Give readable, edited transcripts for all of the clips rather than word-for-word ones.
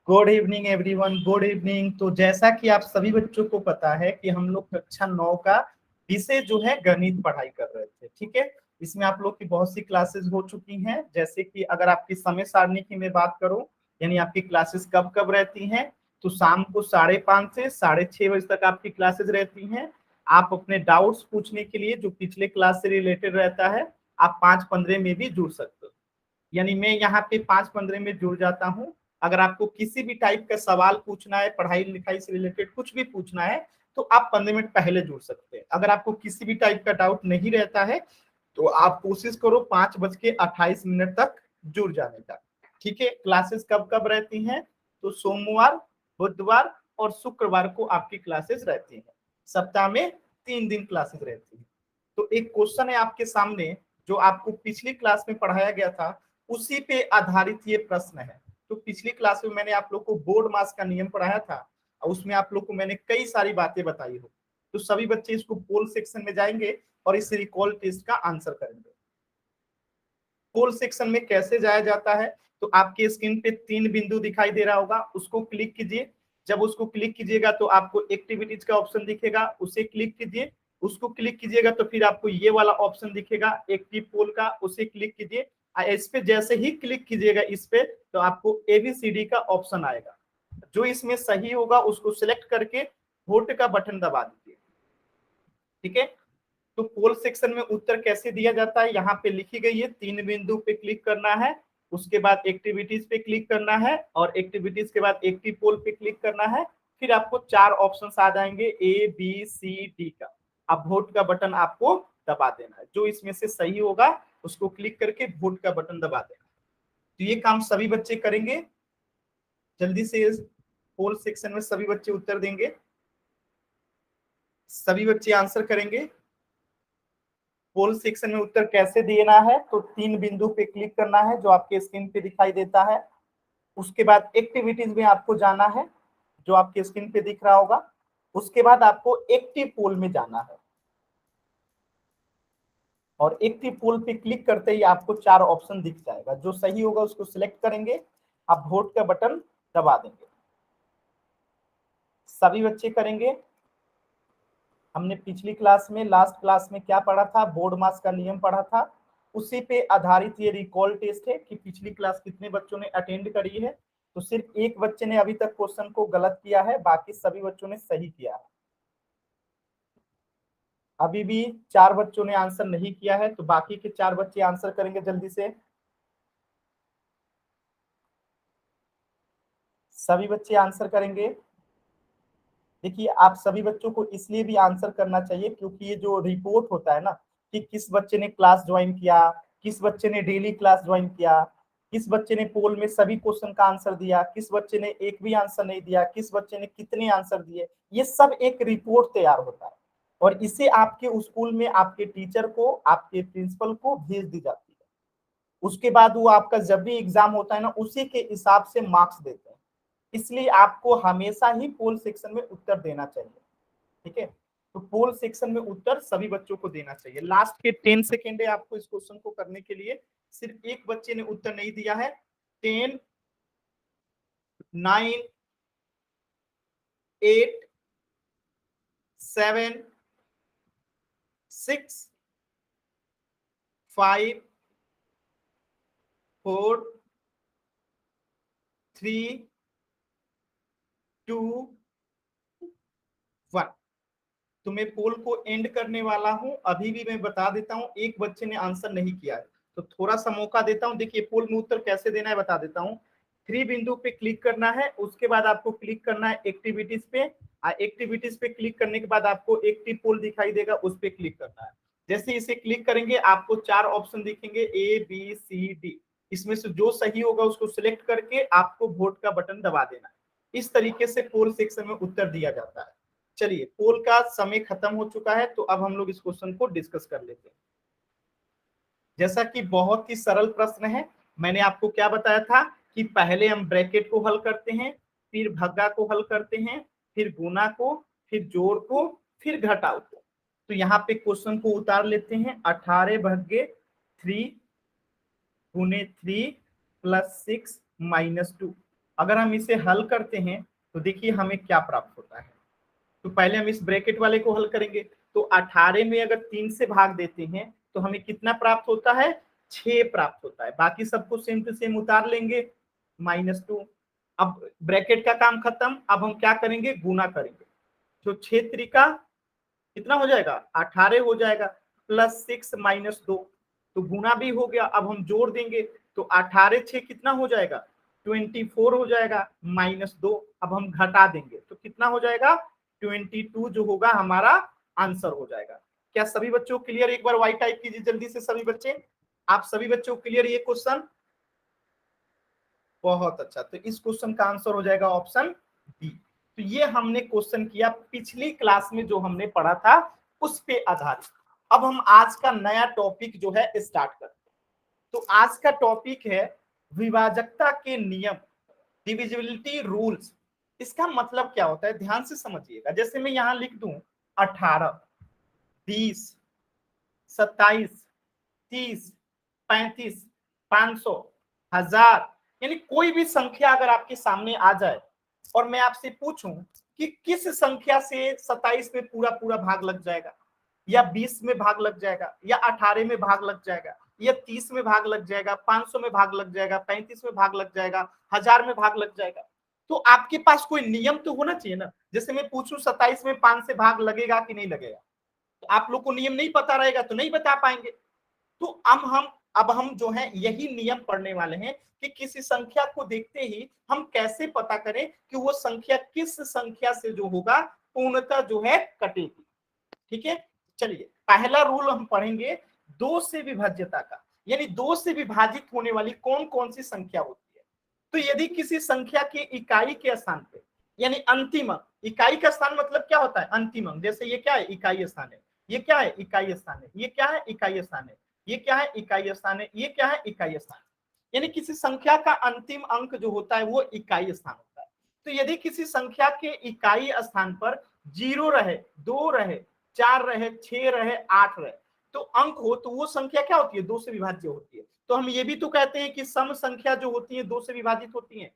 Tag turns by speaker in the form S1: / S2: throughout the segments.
S1: Good evening everyone, good evening. तो जैसा कि आप सभी बच्चों को पता है कि हम लोग कक्षा 9 का विषय जो है गणित पढ़ाई कर रहे थे, ठीक है। इसमें आप लोग की बहुत सी क्लासेस हो चुकी हैं। जैसे कि अगर आपकी समय सारणी की मैं बात करूं, यानी आपकी क्लासेस कब कब रहती हैं, तो शाम को 5:30 से 6:30 बजे तक आपकी क्लासेस रहती हैं। आप अपने डाउट्स पूछने के लिए जो पिछले क्लास से रिलेटेड रहता है, आप 5:15 में भी जुड़ सकते हो। यानी मैं यहाँ पे 5:15 में जुड़ जाता हूँ। अगर आपको किसी भी टाइप का सवाल पूछना है, पढ़ाई लिखाई से रिलेटेड कुछ भी पूछना है, तो आप 15 मिनट पहले जुड़ सकते हैं। अगर आपको किसी भी टाइप का डाउट नहीं रहता है, तो आप कोशिश करो 5:28 तक जुड़ जाने का, ठीक है। क्लासेस कब कब रहती हैं, तो सोमवार, बुधवार और शुक्रवार को आपकी क्लासेस रहती हैं। सप्ताह में 3 दिन क्लासेस रहती है। तो एक क्वेश्चन है आपके सामने, जो आपको पिछली क्लास में पढ़ाया गया था, उसी पे आधारित ये प्रश्न है। तो पिछली क्लास में मैंने आप लोग को बोर्ड मास का नियम पढ़ाया था, और उसमें आप लोग को मैंने कई सारी बातें बताई हो। तो सभी बच्चे इसको पोल सेक्शन में जाएंगे और इस रिकॉल टेस्ट का आंसर करेंगे। पोल सेक्शन में कैसे जाया जाता है, तो आपके स्क्रीन पे 3 बिंदु दिखाई दे रहा होगा, उसको क्लिक कीजिए। जब उसको क्लिक कीजिएगा तो आपको एक्टिविटीज का ऑप्शन दिखेगा, उसे क्लिक कीजिए। उसको क्लिक कीजिएगा तो फिर आपको ये वाला ऑप्शन दिखेगा एक्टिव पोल का, उसे क्लिक कीजिए। इस पे जैसे ही क्लिक कीजिएगा इस पे, तो आपको एबीसीडी का ऑप्शन आएगा। जो इसमें सही होगा उसको सिलेक्ट करके वोट का बटन दबा दीजिए, ठीक है। तो पोल सेक्शन में उत्तर कैसे दिया जाता है, यहाँ पे लिखी गई है। 3 बिंदु पे क्लिक करना है, उसके बाद एक्टिविटीज पे क्लिक करना है, और एक्टिविटीज के बाद एक्टिव पोल पे क्लिक करना है। फिर आपको 4 ऑप्शंस आ जाएंगे ए बी सी डी का। अब वोट का बटन आपको दबा देना है। जो इसमें से सही होगा उसको क्लिक करके वोट का बटन दबा देना। तो ये काम सभी बच्चे करेंगे। जल्दी से पोल सेक्शन में सभी बच्चे उत्तर देंगे, सभी बच्चे आंसर करेंगे। पोल सेक्शन में उत्तर कैसे देना है, तो 3 बिंदु पे क्लिक करना है जो आपके स्क्रीन पे दिखाई देता है। उसके बाद एक्टिविटीज में आपको जाना है, जो आपके स्क्रीन पे दिख रहा होगा। उसके बाद आपको एक्टिव पोल में जाना है, और एक्टिव पोल पे क्लिक करते ही आपको 4 ऑप्शन दिख जाएगा। जो सही होगा उसको सिलेक्ट करेंगे, आप वोट का बटन दबा देंगे। सभी बच्चे करेंगे। हमने पिछली क्लास में, लास्ट क्लास में क्या पढ़ा था, बोर्ड मास का नियम पढ़ा था। उसी पे आधारित ये रिकॉल टेस्ट है कि पिछली क्लास कितने बच्चों ने अटेंड करी है। तो सिर्फ एक बच्चे ने अभी तक क्वेश्चन को गलत किया है, बाकी सभी बच्चों ने सही किया है। अभी भी 4 बच्चों ने आंसर नहीं किया है, तो बाकी के 4 बच्चे आंसर करेंगे जल्दी से। सभी बच्चे आंसर करेंगे। देखिए, आप सभी बच्चों को इसलिए भी आंसर करना चाहिए क्योंकि ये जो रिपोर्ट होता है ना, कि किस बच्चे ने क्लास ज्वाइन किया, किस बच्चे ने डेली क्लास ज्वाइन किया, किस बच्चे ने पोल में सभी क्वेश्चन का आंसर दिया, किस बच्चे ने एक भी आंसर नहीं दिया, किस बच्चे ने कितने आंसर दिए, ये सब एक रिपोर्ट तैयार होता है। और इसे आपके स्कूल में आपके टीचर को, आपके प्रिंसिपल को भेज दी जाती है। उसके बाद वो आपका जब भी एग्जाम होता है ना, उसी के हिसाब से मार्क्स देते हैं। इसलिए आपको हमेशा ही पोल सेक्शन में उत्तर देना चाहिए, ठीक है। तो पोल सेक्शन में उत्तर सभी बच्चों को देना चाहिए। लास्ट के 10 सेकेंड है आपको इस क्वेश्चन को करने के लिए। सिर्फ एक बच्चे ने उत्तर नहीं दिया है। 10, 9, 8, 7, 6, 5, 4, 3, 2, 1। तो मैं पोल को एंड करने वाला हूं। अभी भी मैं बता देता हूं, एक बच्चे ने आंसर नहीं किया है, तो थोड़ा सा मौका देता हूं। देखिए, पोल में उत्तर कैसे देना है बता देता हूं। 3 बिंदु पे क्लिक करना है, उसके बाद आपको क्लिक करना है एक्टिविटीज पे। एक्टिविटीज पे क्लिक करने के बाद आपको एक्टिव पोल दिखाई देगा, उस पे क्लिक करना है। जैसे इसे क्लिक करेंगे आपको 4 ऑप्शन दिखेंगे, ए बी सी डी। इसमें से जो सही होगा उसको सिलेक्ट करके आपको वोट का बटन दबा देना है। इस तरीके से पोल सेक्शन में उत्तर दिया जाता है। चलिए, पोल का समय खत्म हो चुका है, तो अब हम लोग इस क्वेश्चन को डिस्कस कर लेते हैं। जैसा कि बहुत ही सरल प्रश्न है, मैंने आपको क्या बताया था कि पहले हम ब्रैकेट को हल करते हैं, फिर भग्गा को हल करते हैं, फिर गुना को, फिर जोड़ को, फिर घटाव को। तो यहाँ पे क्वेश्चन को उतार लेते हैं। 18 भागे 3 गुने 3 +6 - 2। अगर हम इसे हल करते हैं तो देखिए हमें क्या प्राप्त होता है। तो पहले हम इस ब्रैकेट वाले को हल करेंगे। तो 18 में अगर 3 से भाग देते हैं तो हमें कितना प्राप्त होता है, 6 प्राप्त होता है। बाकी सबको सेम टू सेम उतार लेंगे, -2। अब ब्रैकेट का काम खत्म, अब हम क्या करेंगे, गुना करेंगे। तो 6 त्रिका कितना हो जाएगा, 18 हो जाएगा, +6 - 2, तो गुना भी हो गया। अब हम जोड़ देंगे तो 18 6 कितना हो जाएगा, 24 हो जाएगा, -2। अब हम घटा देंगे तो कितना हो जाएगा, 22 जो होगा हमारा आंसर हो जाएगा। क्या सभी बच्चों को क्लियर? एक बार वाई टाइप कीजिए जल्दी से सभी बच्चे। आप सभी बच्चों को क्लियर ये क्वेश्चन? बहुत अच्छा, तो इस क्वेश्चन का आंसर हो जाएगा ऑप्शन बी। तो ये हमने क्वेश्चन किया पिछली क्लास में जो हमने पढ़ा था उस पे आधारित। अब हम आज का नया टॉपिक जो है स्टार्ट करते हैं। तो आज का टॉपिक है विभाजकता के नियम, डिविजिबिलिटी रूल्स। इसका मतलब क्या होता है, ध्यान से समझिएगा। जैसे मैं यहां लिख दूं 18, 20, 27, 30, 35, 500, 1000, यानी कोई भी संख्या अगर आपके सामने आ जाए और मैं आपसे पूछूं कि किस संख्या से 27 में पूरा पूरा भाग लग जाएगा, या 20 में भाग लग जाएगा, या 18 में भाग लग जाएगा, या 30 में भाग लग जाएगा, 500 में भाग लग जाएगा, 35 में भाग लग जाएगा, 1000 में भाग लग जाएगा, तो आपके पास कोई नियम तो होना चाहिए ना। जैसे मैं पूछूं 27 में 5 से भाग लगेगा कि नहीं लगेगा, तो आप लोग को नियम नहीं पता रहेगा तो नहीं बता पाएंगे। तो अब हम जो है यही नियम पढ़ने वाले हैं कि किसी संख्या को देखते ही हम कैसे पता करें कि वो संख्या किस संख्या से जो होगा पूर्णतः जो है कटेगी। ठीक है, चलिए पहला रूल हम पढ़ेंगे 2 से विभाज्यता का, यानी 2 से विभाजित होने वाली कौन कौन सी संख्या होती है। तो यदि किसी संख्या के इकाई के स्थान पे, यानी अंतिम अंक, इकाई का स्थान मतलब क्या होता है, अंतिम अंक। जैसे ये क्या है, इकाई स्थान है, ये क्या है, इकाई स्थान है, ये क्या है, इकाई स्थान है, ये क्या है, इकाई स्थान है, ये क्या है, इकाई स्थान। यानी किसी संख्या का अंतिम अंक जो होता है वो इकाई स्थान होता है। तो यदि किसी संख्या के इकाई स्थान पर 0 रहे, 2 रहे, 4 रहे, 6 रहे, 8 रहे, तो अंक हो, तो वो संख्या क्या होती है, 2 से विभाज्य होती है। तो हम ये भी तो कहते हैं कि सम संख्या जो होती है 2 से विभाजित होती है,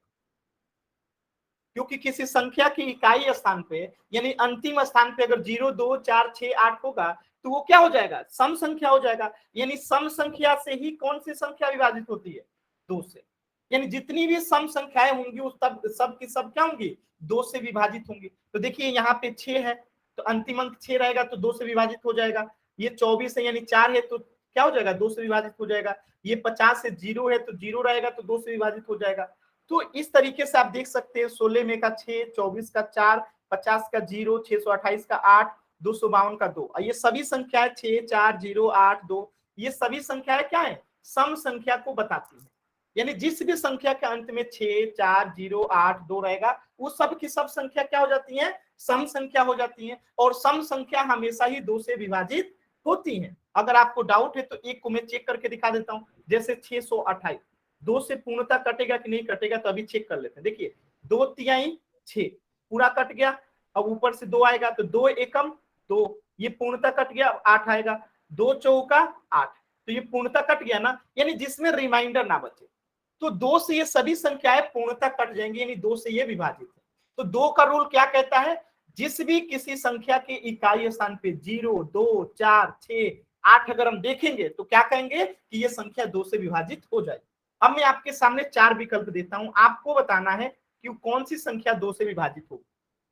S1: क्योंकि किसी संख्या की इकाई स्थान पे यानी अंतिम स्थान पे अगर 0 2 4 6 8 होगा तो वो क्या हो जाएगा, सम संख्या हो जाएगा। यानी सम संख्या से ही कौन सी संख्या विभाजित होती है, 2 से। यानी जितनी भी सम संख्याएं होंगी उस सब की सब क्या होंगी, 2 से विभाजित होंगी। तो देखिए यहाँ पे 6 है तो अंतिम अंक 6 रहेगा तो 2 से विभाजित हो जाएगा। ये 24 है यानी 4 है तो क्या हो जाएगा, 2 से विभाजित हो जाएगा। ये 50 है, 0 है तो 0 रहेगा तो 2 से विभाजित हो जाएगा। तो इस तरीके से आप देख सकते हैं 16 में का 6, 24 का 4, 50 का 0, 628 का 8, 252 का 2। ये सभी संख्याएं 6, 4, 0, 8, 2, ये सभी संख्याएं क्या है, सम संख्या को बताती है। यानी जिस भी संख्या के अंत में 6, 4, 0, 8, 2 रहेगा वो सब की सब संख्या क्या हो जाती है, सम संख्या हो जाती है। और सम संख्या हमेशा ही 2 से विभाजित होती है। अगर आपको डाउट है तो एक को मैं चेक करके दिखा देता हूं। जैसे 628 2 से पूर्णता कटेगा कि नहीं कटेगा, तो अभी चेक कर लेते हैं। देखिए 2 तिहाई 6 पूरा कट गया, अब ऊपर से 2 आएगा तो 2 एकम 2, ये पूर्णता कट गया, 8 आएगा, 2 चौका 8, तो ये पूर्णता कट गया ना, यानी जिसमें रिमाइंडर ना बचे। तो 2 से ये सभी संख्याएं पूर्णता कट जाएंगी, यानी 2 से ये विभाजित है। तो 2 का रूल क्या कहता है, जिस भी किसी संख्या के इकाई स्थान पे 0, 2, 4, 6, 8 अगर हम देखेंगे तो क्या कहेंगे कि ये संख्या 2 से विभाजित हो जाएगी। अब मैं आपके सामने 4 विकल्प देता हूं, आपको बताना है कि कौन सी संख्या 2 से विभाजित होगी।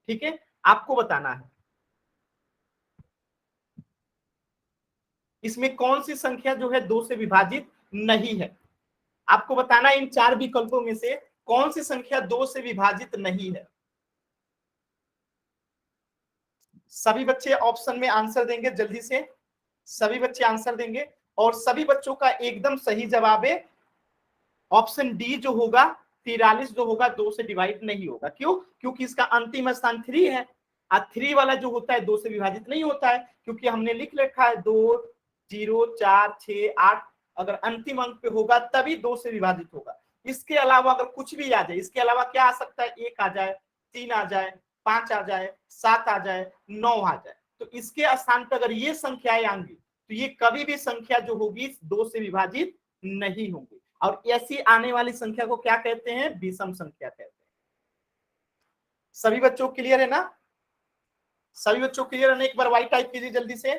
S1: ठीक है, आपको बताना है इसमें कौन सी संख्या जो है 2 से विभाजित नहीं है। आपको बताना है इन 4 विकल्पों में से कौन सी संख्या 2 से विभाजित नहीं है। सभी बच्चे ऑप्शन में आंसर देंगे जल्दी से, सभी बच्चे आंसर देंगे और सभी बच्चों का एकदम सही जवाब है ऑप्शन डी जो होगा 43 जो होगा 2 से डिवाइड नहीं होगा। क्यों, क्योंकि इसका अंतिम स्थान 3 है और 3 वाला जो होता है 2 से विभाजित नहीं होता है, क्योंकि हमने लिख रखा है 2 0 4 6 8 अगर अंतिम अंक पे होगा तभी 2 से विभाजित होगा। इसके अलावा अगर कुछ भी आ जाए, इसके अलावा क्या आ सकता है, 1 आ जाए, 3 आ जाए, 5 आ जाए, 7 आ जाए, 9 आ जाए, तो इसके स्थान पर अगर ये संख्याएं आएंगी तो ये कभी भी संख्या जो होगी 2 से विभाजित नहीं होगी। और ऐसी आने वाली संख्या को क्या कहते हैं? विषम संख्या कहते हैं। सभी बच्चों क्लियर है ना? सभी बच्चों क्लियर है ना? एक बार वाई टाइप कीजिए जल्दी से।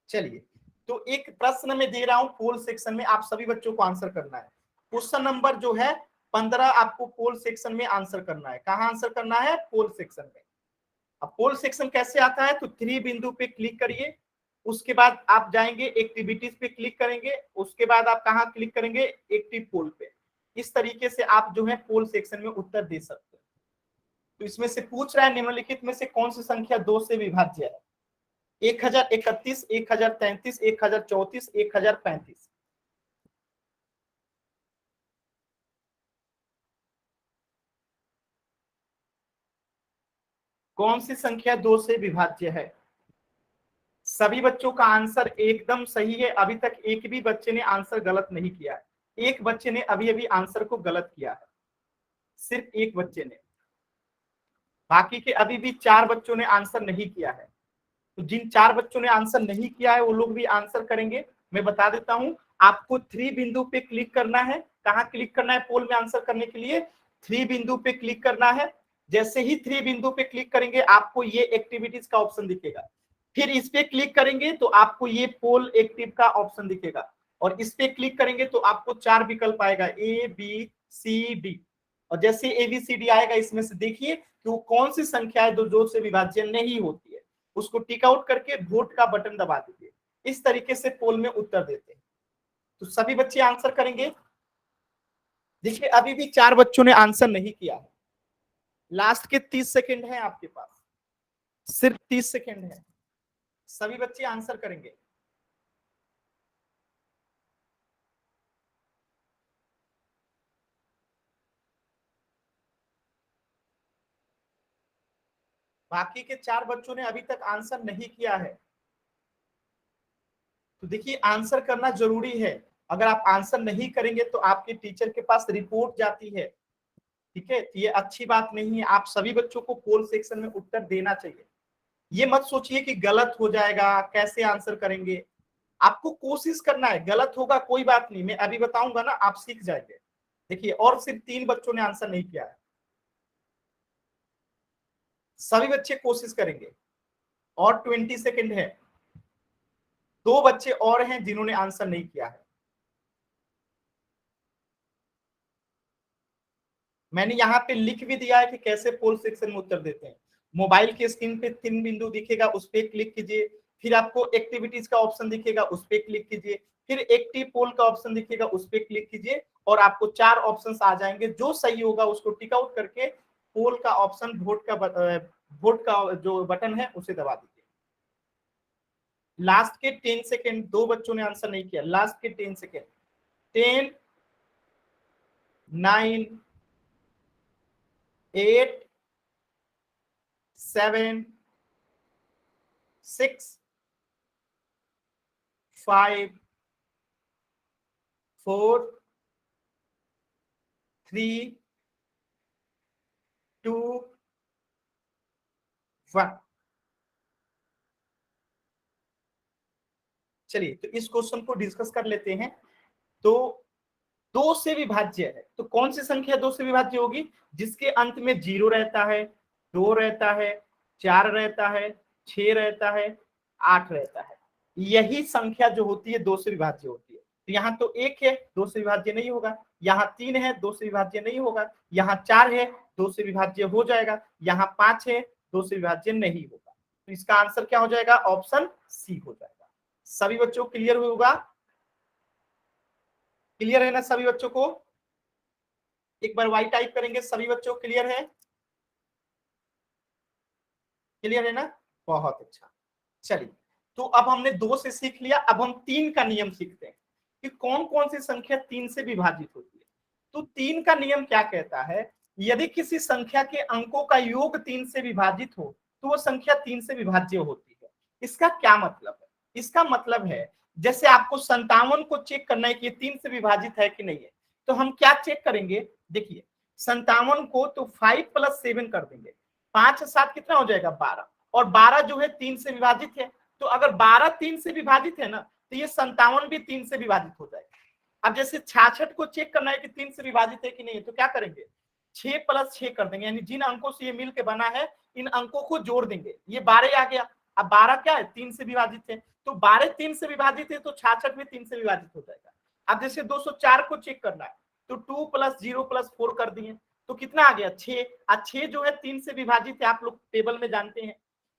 S1: चलिए, तो एक प्रश्न में दे रहा हूं पोल सेक्शन में, आप सभी बच्चों को आंसर करना है। क्वेश्चन नंबर जो है 15 आपको पोल सेक्शन में आंसर करना है। कहां आंसर करना है? पोल सेक्शन में। अब पोल सेक्शन कैसे आता है? तो 3 बिंदु पे क्लिक करिए, उसके बाद आप जाएंगे एक्टिविटीज पे क्लिक करेंगे, उसके बाद आप कहां क्लिक करेंगे? एक्टिव पोल पे। इस तरीके से आप जो है पोल सेक्शन में उत्तर दे सकते हैं। तो इसमें से पूछ रहा है निम्नलिखित में से कौन सी संख्या 2 से विभाज्य है? 1031, 1033, 1034, 1035। कौन सी संख्या 2 से विभाज्य है? सभी बच्चों का आंसर एकदम सही है। अभी तक एक भी बच्चे ने आंसर गलत नहीं किया है। एक बच्चे ने अभी अभी आंसर को गलत किया है, सिर्फ एक बच्चे ने। बाकी के अभी भी 4 बच्चों ने आंसर नहीं किया है। तो जिन 4 बच्चों ने आंसर नहीं किया है वो लोग भी आंसर करेंगे। मैं बता देता हूं, आपको 3 बिंदु पे क्लिक करना है। कहां क्लिक करना है पोल में आंसर करने के लिए? 3 बिंदु पे क्लिक करना है। जैसे ही 3 बिंदु पे क्लिक करेंगे आपको ये एक्टिविटीज का ऑप्शन दिखेगा। फिर इस पे क्लिक करेंगे तो आपको ये पोल एक्टिव का ऑप्शन दिखेगा, और इस पे क्लिक करेंगे तो आपको 4 विकल्प आएगा, ए बी सी डी। और जैसे ABCD आएगा इसमें से देखिए कि वो कौन सी संख्या है जो 2 से विभाज्य नहीं होती है, उसको टिक आउट करके वोट का बटन दबा दीजिए। इस तरीके से पोल में उत्तर देते हैं। तो सभी बच्चे आंसर करेंगे। देखिए अभी भी 4 बच्चों ने आंसर नहीं किया है। लास्ट के 30 सेकंड है आपके पास, सिर्फ 30 सेकंड है। सभी बच्चे आंसर करेंगे। बाकी के 4 बच्चों ने अभी तक आंसर नहीं किया है। तो देखिए आंसर करना जरूरी है। अगर आप आंसर नहीं करेंगे तो आपके टीचर के पास रिपोर्ट जाती है। ठीक है, तो ये अच्छी बात नहीं है। आप सभी बच्चों को पोल सेक्शन में उत्तर देना चाहिए। ये मत सोचिए कि गलत हो जाएगा, कैसे आंसर करेंगे। आपको कोशिश करना है, गलत होगा कोई बात नहीं, मैं अभी बताऊंगा ना, आप सीख जाएंगे। देखिए और सिर्फ 3 बच्चों ने आंसर नहीं किया है। सभी बच्चे कोशिश करेंगे। और 20 सेकंड है। 2 बच्चे और हैं जिन्होंने आंसर नहीं किया है। मैंने यहाँ पे लिख भी दिया है कि कैसे पोल सेक्शन में उत्तर देते हैं। मोबाइल के स्क्रीन पे 3 बिंदु दिखेगा, उस पर क्लिक कीजिए। फिर आपको एक्टिविटीज का ऑप्शन दिखेगा, उस पर क्लिक कीजिए। फिर एक्टिव पोल का ऑप्शन दिखेगा, उस पर क्लिक कीजिए और आपको 4 ऑप्शंस आ जाएंगे। जो सही होगा उसको टिक आउट करके पोल का ऑप्शन, वोट का जो बटन है उसे दबा दीजिए। लास्ट के 10 सेकेंड, 2 बच्चों ने आंसर नहीं किया। लास्ट के 10 सेकेंड, 10, 9, 8, 7, 6, 5, 4, 3, 2, 1। चलिए तो इस क्वेश्चन को डिस्कस कर लेते हैं। तो 2 से विभाज्य है, तो कौन सी संख्या 2 से विभाज्य होगी? जिसके अंत में 0 रहता है, 2 रहता है, 4 रहता है, 6 रहता है, 8 रहता है। यही संख्या जो होती है 2 से विभाज्य होती है। तो यहाँ तो 1 है, 2 से विभाज्य नहीं होगा। यहाँ 3 है, 2 से विभाज्य नहीं होगा। यहाँ 4 है, 2 से विभाज्य हो जाएगा। यहाँ 5 है, 2 से विभाज्य नहीं होगा। तो इसका आंसर क्या हो जाएगा? ऑप्शन सी हो जाएगा। सभी बच्चों क्लियर होगा? क्लियर है ना सभी बच्चों को? एक बार वाई टाइप करेंगे। सभी बच्चों क्लियर है? क्लियर है ना? बहुत अच्छा। चलिए, तो अब हमने 2 से सीख लिया, अब हम 3 का नियम सीखते हैं कि कौन कौन सी संख्या 3 से विभाजित होती है। तो 3 का नियम क्या कहता है? यदि किसी संख्या के अंकों का योग 3 से विभाजित हो तो वो संख्या 3 से विभाज्य होती है। इसका क्या मतलब है? इसका मतलब है जैसे आपको 57 को चेक करना है कि 3 से विभाजित है कि नहीं है, तो हम क्या चेक करेंगे? देखिए 57 को तो 5 + 7 कर देंगे, 5 7 कितना हो जाएगा? 12। और 12 जो है 3 से विभाजित है, तो अगर 12 3 से विभाजित है ना, तो ये 57 भी 3 से विभाजित हो जाएगा। अब जैसे 66 को चेक करना है कि 3 से विभाजित है कि नहीं, तो क्या करेंगे, 6 + 6 कर देंगे, यानी जिन अंकों से ये मिल के बना है इन अंकों को जोड़ देंगे, ये 12 आ गया। अब 12 क्या है, 3 से विभाजित है, तो 12 3 से विभाजित है तो 66 भी 3 से विभाजित हो जाएगा। अब जैसे 204 को चेक करना है तो 2 + 0 + 4 कर दिए तो कितना आ गया, 6। 6 जो है 3 से विभाजित है, आप लोग टेबल में जानते हैं।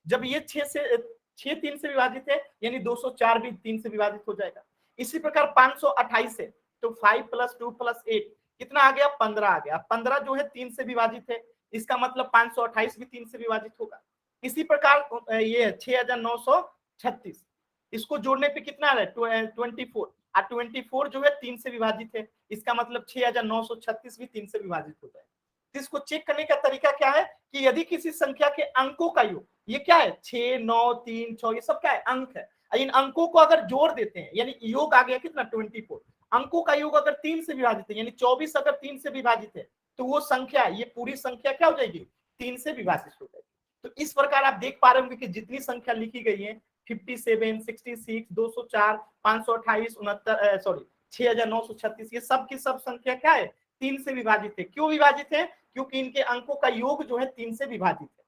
S1: जब ये 6 3 से विभाजित है यानी 204 भी 3 से विभाजित हो जाएगा। इसी प्रकार 528 है तो 5 + 2 + 8 कितना आ गया, 15 आ गया। 15 जो है 3 से विभाजित है, इसका मतलब 528 भी 3 से विभाजित होगा। इसी प्रकार ये 6936, इसको जोड़ने पे कितना आ रहा है, 24। 24 जो है 3 से विभाजित है, इसका मतलब 6936 भी 3 से विभाजित हो जाएगा। इसको चेक करने का तरीका क्या है कि यदि किसी संख्या के अंकों का योग, ये क्या है, 6 9 3 6, ये सब क्या है, अंक है। इन अंकों को अगर जोड़ देते हैं यानी योग आ गया कितना, 24। अंकों का योग अगर 3 से विभाजित है यानी 24 अगर 3 से विभाजित है तो वो संख्या, ये पूरी संख्या क्या हो जाएगी, 3 से विभाजित हो जाएगी। तो इस प्रकार आप देख पा रहे होंगे कि जितनी संख्या लिखी गई है 57, 66, 204, 528, 69, सॉरी 6936, ये सब की सब संख्या क्या है, 3 से विभाजित है। क्यों विभाजित है, क्योंकि इनके अंकों का योग जो है 3 से विभाजित है।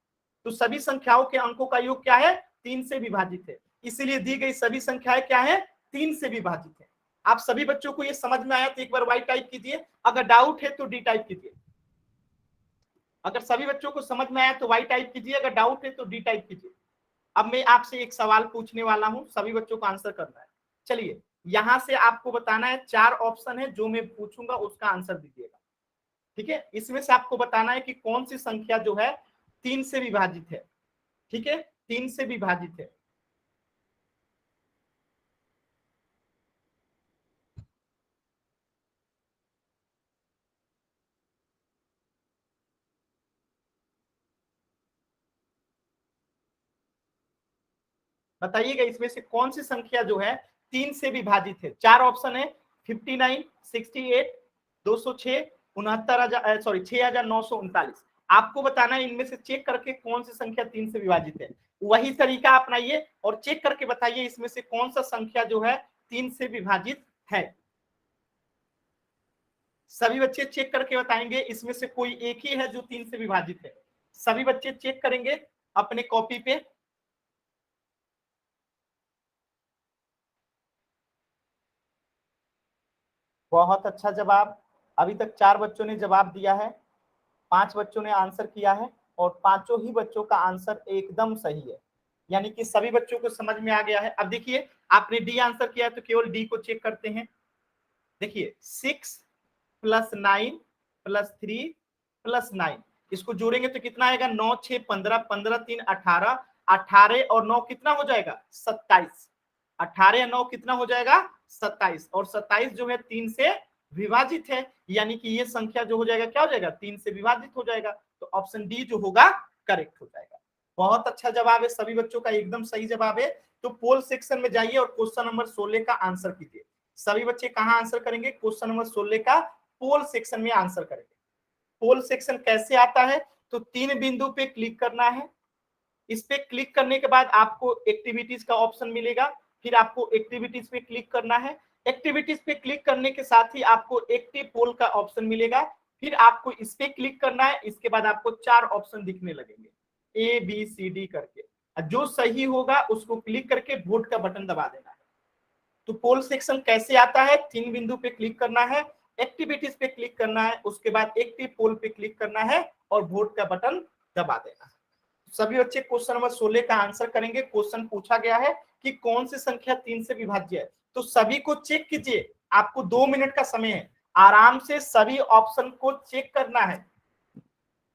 S1: तो सभी संख्याओं के अंकों का योग क्या है, 3 से विभाजित है, इसलिए दी गई सभी संख्याएं क्या है, 3 से विभाजित है। आप सभी बच्चों को ये समझ में आया तो एक बार वाई टाइप कीजिए, अगर डाउट है तो डी टाइप कीजिए। अगर सभी बच्चों को समझ में आया तो वाई टाइप कीजिए, अगर डाउट है तो डी टाइप कीजिए। अब मैं आपसे एक सवाल पूछने वाला हूं, सभी बच्चों को आंसर करना है। चलिए, यहां से आपको बताना है, 4 ऑप्शन है जो मैं पूछूंगा उसका आंसर दीजिएगा, ठीक है। इसमें से आपको बताना है कि कौन सी संख्या जो है 3 से विभाजित है, ठीक है, 3 से विभाजित है। बताइएगा इसमें से कौन सी संख्या जो है 3 से विभाजित है। 4 ऑप्शन है, 59, 68, 206, 69,000, सॉरी 6,939। आपको बताना है इनमें से चेक करके कौन सी संख्या 3 से विभाजित है। वही तरीका अपनाइए और चेक करके बताइए इसमें से कौन सा संख्या जो है 3 से विभाजित है। सभी बच्चे चेक करके बताएंगे इसमें से कोई एक ही है जो 3 से विभाजित है। सभी बच्चे चेक करेंगे अपने कॉपी पे। बहुत अच्छा जवाब। अभी तक 4 बच्चों ने जवाब दिया है, 5 बच्चों ने आंसर किया है और पांचों ही बच्चों का आंसर एकदम सही है, यानी कि सभी बच्चों को समझ में आ गया है। अब देखिए, आपने डी आंसर किया है तो केवल डी को चेक करते हैं। देखिए 6 + 9 + 3 + 9, इसको जोड़ेंगे तो कितना आएगा, 9 6 15, 15 3 18, 18 और 9 कितना हो जाएगा, 27। 18 या 9 कितना हो जाएगा, 27, और 27 जो है 3 से विभाजित है, यानी कि ये संख्या जो हो जाएगा क्या हो जाएगा, 3 से विभाजित हो जाएगा। तो ऑप्शन डी जो होगा करेक्ट हो जाएगा। बहुत अच्छा जवाब है, सभी बच्चों का एकदम सही जवाब है। तो पोल सेक्शन में जाइए और क्वेश्चन नंबर 16 का आंसर कीजिए। सभी बच्चे कहां आंसर करेंगे, क्वेश्चन नंबर 16 का पोल सेक्शन में आंसर करेंगे। पोल सेक्शन कैसे आता है, तो 3 बिंदु पे क्लिक करना है। इस पे क्लिक करने के बाद आपको एक्टिविटीज का ऑप्शन मिलेगा, फिर आपको एक्टिविटीज पे क्लिक करना है। एक्टिविटीज पे क्लिक करने के साथ ही आपको एक्टिव पोल का ऑप्शन मिलेगा, फिर आपको इस पे क्लिक करना है। इसके बाद आपको 4 ऑप्शन दिखने लगेंगे, ए बी सी डी करके। जो सही होगा उसको क्लिक करके वोट का बटन दबा देना है। तो पोल सेक्शन कैसे आता है, 3 बिंदु पे क्लिक करना है, एक्टिविटीज पे क्लिक करना है, उसके बाद एक्टिव पोल पे क्लिक करना है और वोट का बटन दबा देना है। सभी बच्चे क्वेश्चन नंबर 16 का आंसर करेंगे। क्वेश्चन पूछा गया है कि कौन सी संख्या 3 से विभाज्य है, तो सभी को चेक कीजिए। आपको 2 मिनट का समय है, आराम से सभी ऑप्शन को चेक करना है,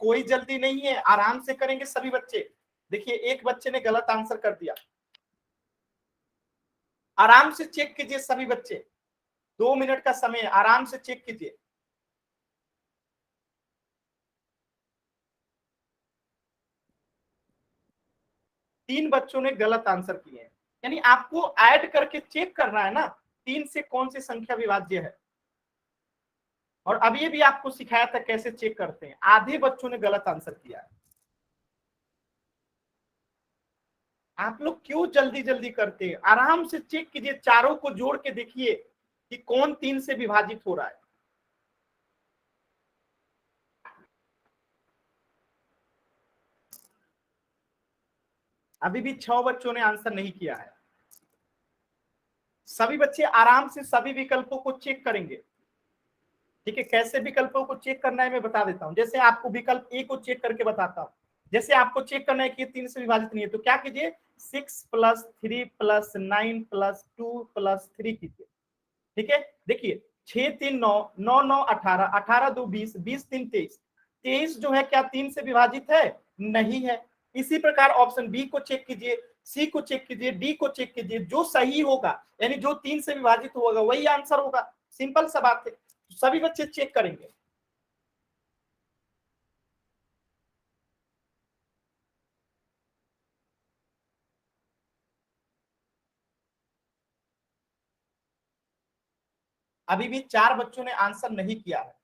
S1: कोई जल्दी नहीं है, आराम से करेंगे सभी बच्चे। देखिए एक बच्चे ने गलत आंसर कर दिया, आराम से चेक कीजिए सभी बच्चे, 2 मिनट का समय है, आराम से चेक कीजिए। तीन बच्चों ने गलत आंसर किए हैं, यानी आपको ऐड करके चेक करना है ना, 3 से कौन सी संख्या विभाज्य है। और अभी भी आपको सिखाया था कैसे चेक करते हैं। आधे बच्चों ने गलत आंसर किया है। आप लोग क्यों जल्दी जल्दी करते हैं, आराम से चेक कीजिए, चारों को जोड़ के देखिए कि कौन 3 से विभाजित हो रहा है। अभी भी 6 बच्चों ने आंसर नहीं किया है। सभी बच्चे आराम से सभी विकल्पों को चेक करेंगे। ठीक है, कैसे विकल्पों को चेक करना है मैं बता देता हूं। जैसे आपको विकल्प ए को चेक करके बताता हूं। जैसे आपको चेक करना है कि 3 से विभाजित नहीं है, तो क्या कीजिए, 6 + 3 + 9 + 2 + 3 कीजिए। ठीक है, देखिए 6 3 9, 9 9 18, 18 2 20, 20 3 23, 23 जो है क्या 3 से विभाजित है? नहीं है। इसी प्रकार ऑप्शन बी को चेक कीजिए, सी को चेक कीजिए, डी को चेक कीजिए। जो सही होगा यानी जो 3 से विभाजित होगा वही आंसर होगा। सिंपल सा बात है, सभी बच्चे चेक करेंगे। अभी भी 4 बच्चों ने आंसर नहीं किया है।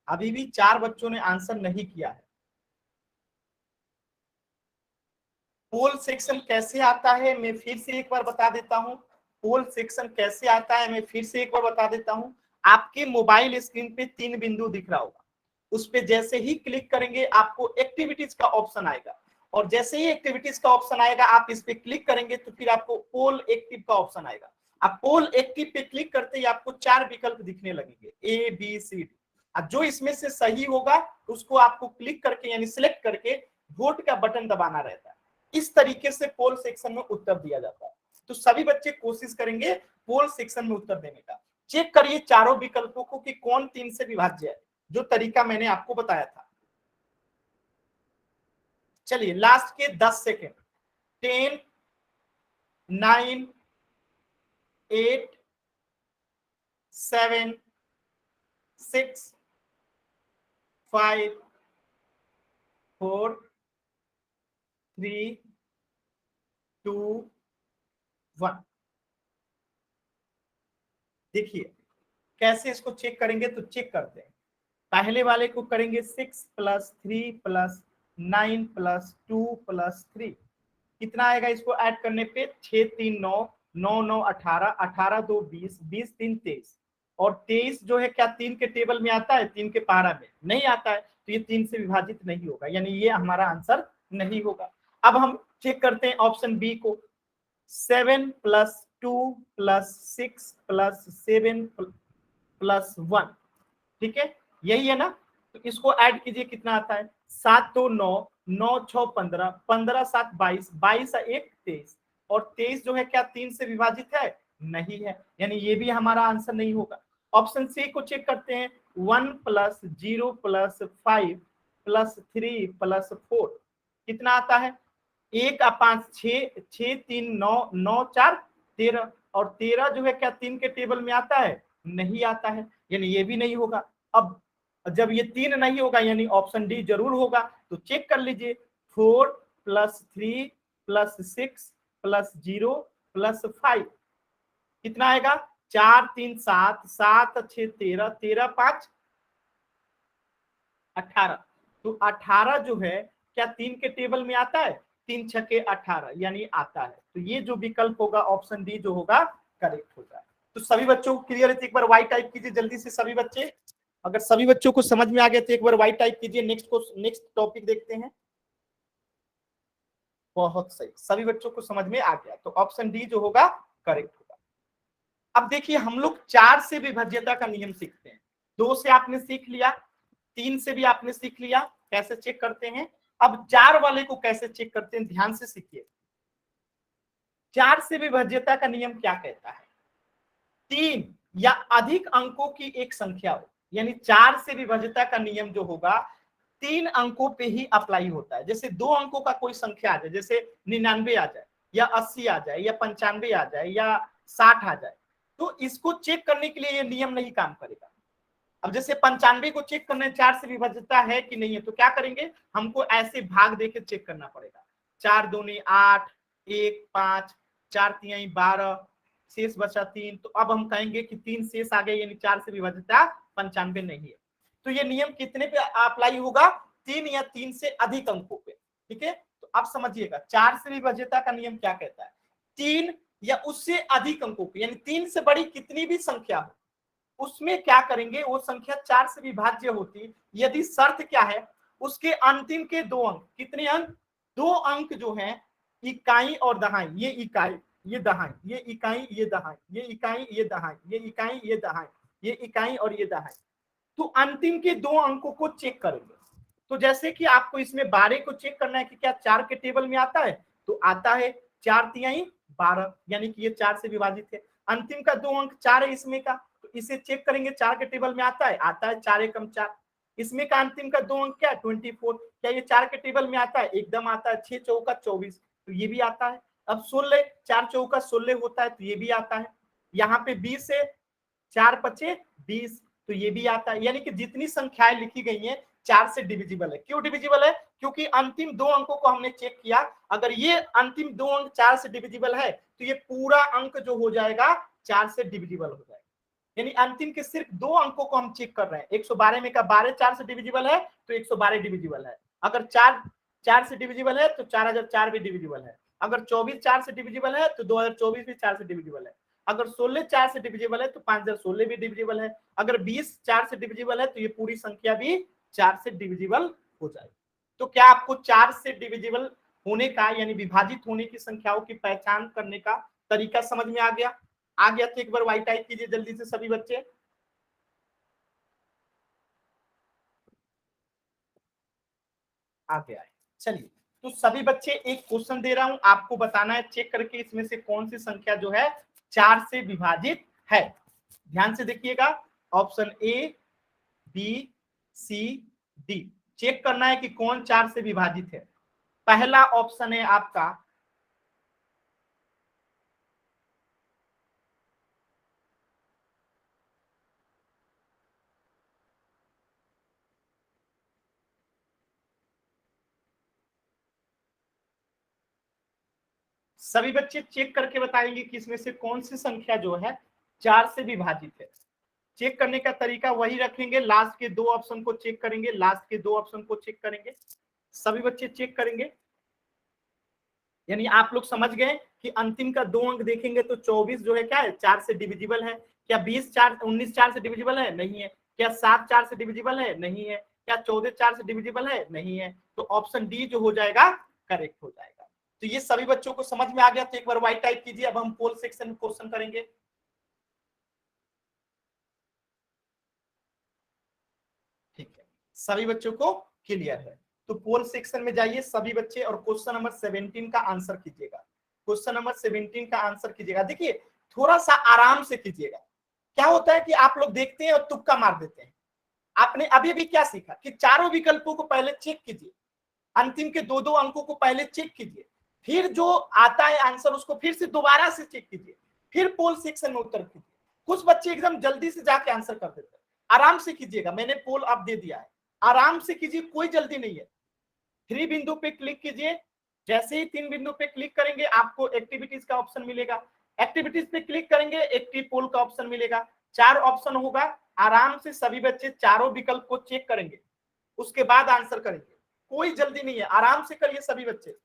S1: अभी भी 4 बच्चों ने आंसर नहीं किया है। पोल सेक्शन कैसे आता है मैं फिर से एक बार बता देता हूं। पोल सेक्शन कैसे आता है मैं फिर से एक बार बता देता हूं। आपके मोबाइल स्क्रीन पे 3 बिंदु दिख रहा होगा। उस पे जैसे ही क्लिक करेंगे आपको एक्टिविटीज का ऑप्शन आएगा, और जैसे ही एक्टिविटीज का ऑप्शन आएगा आप इस पे क्लिक करेंगे तो फिर आपको पोल एक्टिव का ऑप्शन आएगा। आप पोल एक्टिव पे क्लिक करते ही आपको 4 विकल्प दिखने लगेंगे, ए बी सी डी। जो इसमें से सही होगा उसको आपको क्लिक करके यानी सिलेक्ट करके वोट का बटन दबाना रहता है। इस तरीके से पोल सेक्शन में उत्तर दिया जाता है। तो सभी बच्चे कोशिश करेंगे पोल सेक्शन में उत्तर देने का। चेक करिए चारों विकल्पों को कि कौन 3 से विभाज्य है, जो तरीका मैंने आपको बताया था। चलिए लास्ट के 10 सेकेंड। 10 9 8 7 6 5 4 3 2 1। देखिए कैसे इसको चेक करेंगे, तो चेक करते हैं। पहले वाले को करेंगे 6 + 3 + 9 + 2 + 3। कितना आएगा इसको ऐड करने पे? 6 3 9, 9 9 18, 18 2 20, 20 3 23। और 23 जो है क्या 3 के टेबल में आता है? 3 के पारा में नहीं आता है, तो ये 3 से विभाजित नहीं होगा, यानी ये हमारा आंसर नहीं होगा। अब हम चेक करते हैं ऑप्शन बी को। 7 + 2 + 6 + 7 + 1। ठीक है, यही है ना? तो इसको ऐड कीजिए, कितना आता है? 7 2 9, 9 6 15, 15 7 22, 22 1 23। और 23 जो है क्या 3 से विभाजित है? नहीं है, यानी ये भी हमारा आंसर नहीं होगा। ऑप्शन सी को चेक करते हैं। 1 + 0 + 5 + 3 + 4 कितना आता है? 1 5 6, 6 3 9, 9 4 13। और 13 जो है क्या 3 के टेबल में आता है? नहीं आता है, यानी ये भी नहीं होगा। अब जब ये 3 नहीं होगा यानी ऑप्शन डी जरूर होगा, तो चेक कर लीजिए। 4 + 3 + 6 + 0 + 5 कितना आएगा? 4 3 7, 7 6 13, 13 5 18। तो 18 जो है क्या 3 के टेबल में आता है? 3 छके 18 यानी आता है। तो ये जो विकल्प होगा ऑप्शन डी जो होगा करेक्ट होगा। तो सभी बच्चों को क्लियर है तो एक बार वाई टाइप कीजिए जल्दी से सभी बच्चे। अगर सभी बच्चों को समझ में आ गया तो एक बार वाई टाइप कीजिए। नेक्स्ट टॉपिक देखते हैं। बहुत सही, सभी बच्चों को समझ में आ गया, तो ऑप्शन डी जो होगा करेक्ट होगा। अब देखिए हम लोग 4 से विभाज्यता का नियम सीखते हैं। 2 से आपने सीख लिया, 3 से भी आपने सीख लिया कैसे चेक करते हैं। अब 4 वाले को कैसे चेक करते हैं, ध्यान से सीखिए। 4 से विभाज्यता का नियम क्या कहता है? 3 या अधिक अंकों की एक संख्या हो, यानी 4 से विभाज्यता का नियम जो होगा 3 अंकों पे ही अप्लाई होता है। जैसे 2 अंकों का कोई संख्या आ जाए, जैसे 99 आ जाए या 80 आ जाए या 95 आ जाए या 60 आ जाए, तो इसको चेक करने के लिए ये नियम नहीं काम करेगा। अब जैसे 95 को चेक करना है 4 से विभाज्यता है कि नहीं है, तो क्या करेंगे, हमको ऐसे भाग देके चेक करना पड़ेगा। 4 दूनी 8, 1 5, 4 तिहाई 12, शेष बचा 3। तो अब हम कहेंगे कि 3 शेष आ गए, यानी 4 से विभाज्यता 95 नहीं है। तो ये नियम कितने पे अप्लाई होगा? 3 या 3 से अधिक अंकों पे। ठीक है, तो अब समझिएगा 4 से विभाज्यता का नियम क्या कहता है। 3 या उससे अधिक अंकों की, यानी 3 से बड़ी कितनी भी संख्या हो उसमें क्या करेंगे, वो संख्या 4 से विभाज्य होती यदि शर्त क्या है, उसके अंतिम के 2 अंक, कितने अंक, 2 अंक जो हैं इकाई और दहाई, ये इकाई ये दहाई, ये इकाई ये दहाई, ये इकाई ये दहाई, ये इकाई ये दहाई, ये इकाई और ये दहाई, तो अंतिम के 2 अंकों को चेक करेंगे। तो जैसे कि आपको इसमें 12 को चेक करना है कि क्या 4 के टेबल में आता है, तो आता है, 4 तिहाई 12, यानी कि ये 4 से विभाजित है। अंतिम का 2 अंक 4 है इसमें का, तो इसे चेक करेंगे, 4 के टेबल में आता है, आता है, 4 एकम 4। इसमें का अंतिम का 2 अंक क्या है, 24, क्या ये 4 के टेबल में आता है, एकदम आता है, 6 चौका 24, तो ये भी आता है। अब 16, 4 चौका 16 होता है, तो ये भी आता है। यहाँ पे 20 है, 4 पचे 20, तो ये भी आता है। यानी कि जितनी संख्याएं लिखी गई हैं 4 से डिविजिबल है। क्यों डिविजिबल है, क्योंकि अंतिम 2 अंकों को हमने चेक किया, अगर ये अंतिम 2 अंक 4 से डिविजिबल है तो ये पूरा अंक जो हो जाएगा 4 से डिविजिबल हो जाएगा। यानी अंतिम के सिर्फ 2 अंकों को हम चेक कर रहे हैं। 112 में का 12 4 से डिविजिबल है तो 112 डिविजिबल है। अगर 4 से डिविजिबल है तो 4004 भी डिविजिबल है। अगर 24 4 से डिविजिबल है तो 2024 भी 4 से डिविजिबल है। अगर 16 4 से डिविजिबल है तो 5016 भी डिविजिबल है। अगर 20 4 से डिविजिबल है तो ये पूरी संख्या भी 4 से डिविजिबल हो जाएगी। तो क्या आपको 4 से डिविजिबल होने का यानी विभाजित होने की संख्याओं की पहचान करने का तरीका समझ में आ गया? आ गया तो एक बार वाई टाइप कीजिए जल्दी से सभी बच्चे। आ गया है। चलिए, तो सभी बच्चे एक क्वेश्चन दे रहा हूं, आपको बताना है चेक करके इसमें से कौन सी संख्या जो है 4 से विभाजित है। ध्यान से देखिएगा, option A, B, C, D, check करना है कि कौन 4 से विभाजित है। पहला ऑप्शन है आपका सभी बच्चे चेक करके बताएंगे कि इसमें से कौन सी संख्या जो है 4 से विभाजित है। चेक करने का तरीका वही रखेंगे, लास्ट के 2 ऑप्शन को चेक करेंगे, लास्ट के 2 ऑप्शन को चेक करेंगे, सभी बच्चे चेक करेंगे। यानी आप लोग समझ गए कि अंतिम का 2 अंक देखेंगे तो 24 जो है क्या है 4 से डिविजिबल है। क्या 20 4 19 4 से डिविजिबल है? नहीं है। क्या 7 4 से डिविजिबल है? नहीं है। क्या 14 4 से डिविजिबल है? नहीं है। तो ऑप्शन डी जो हो जाएगा करेक्ट हो जाएगा। तो ये सभी बच्चों को समझ में आ गया, तो एक बार वाइट टाइप कीजिए। अब हम पोल सेक्शन में क्वेश्चन करेंगे। ठीक है, सभी बच्चों को क्लियर है, तो पोल सेक्शन में जाइए सभी बच्चे और क्वेश्चन नंबर 17 का आंसर कीजिएगा। क्वेश्चन नंबर 17 का आंसर कीजिएगा। देखिए, थोड़ा सा आराम से कीजिएगा। क्या होता है कि आप लोग देखते हैं और तुक्का मार देते हैं। आपने अभी अभी क्या सीखा कि चारों विकल्पों को पहले चेक कीजिए, अंतिम के 2 2 अंकों को पहले चेक कीजिए, फिर जो आता है आंसर उसको फिर से दोबारा से चेक कीजिए, फिर पोल सेक्शन में उत्तर कीजिए। कुछ बच्चे एकदम जल्दी से जाके आंसर कर देते हैं। आराम से कीजिएगा, मैंने पोल अब दे दिया है, आराम से कीजिए, कोई जल्दी नहीं है। 3 बिंदु पे क्लिक कीजिए, जैसे ही 3 बिंदु पे क्लिक करेंगे आपको एक्टिविटीज का ऑप्शन मिलेगा। एक्टिविटीज पे क्लिक करेंगे, एक्टिव पोल का ऑप्शन मिलेगा। 4 ऑप्शन होगा, आराम से सभी बच्चे चारों विकल्प को चेक करेंगे, उसके बाद आंसर करेंगे। कोई जल्दी नहीं है, आराम से करिए सभी बच्चे।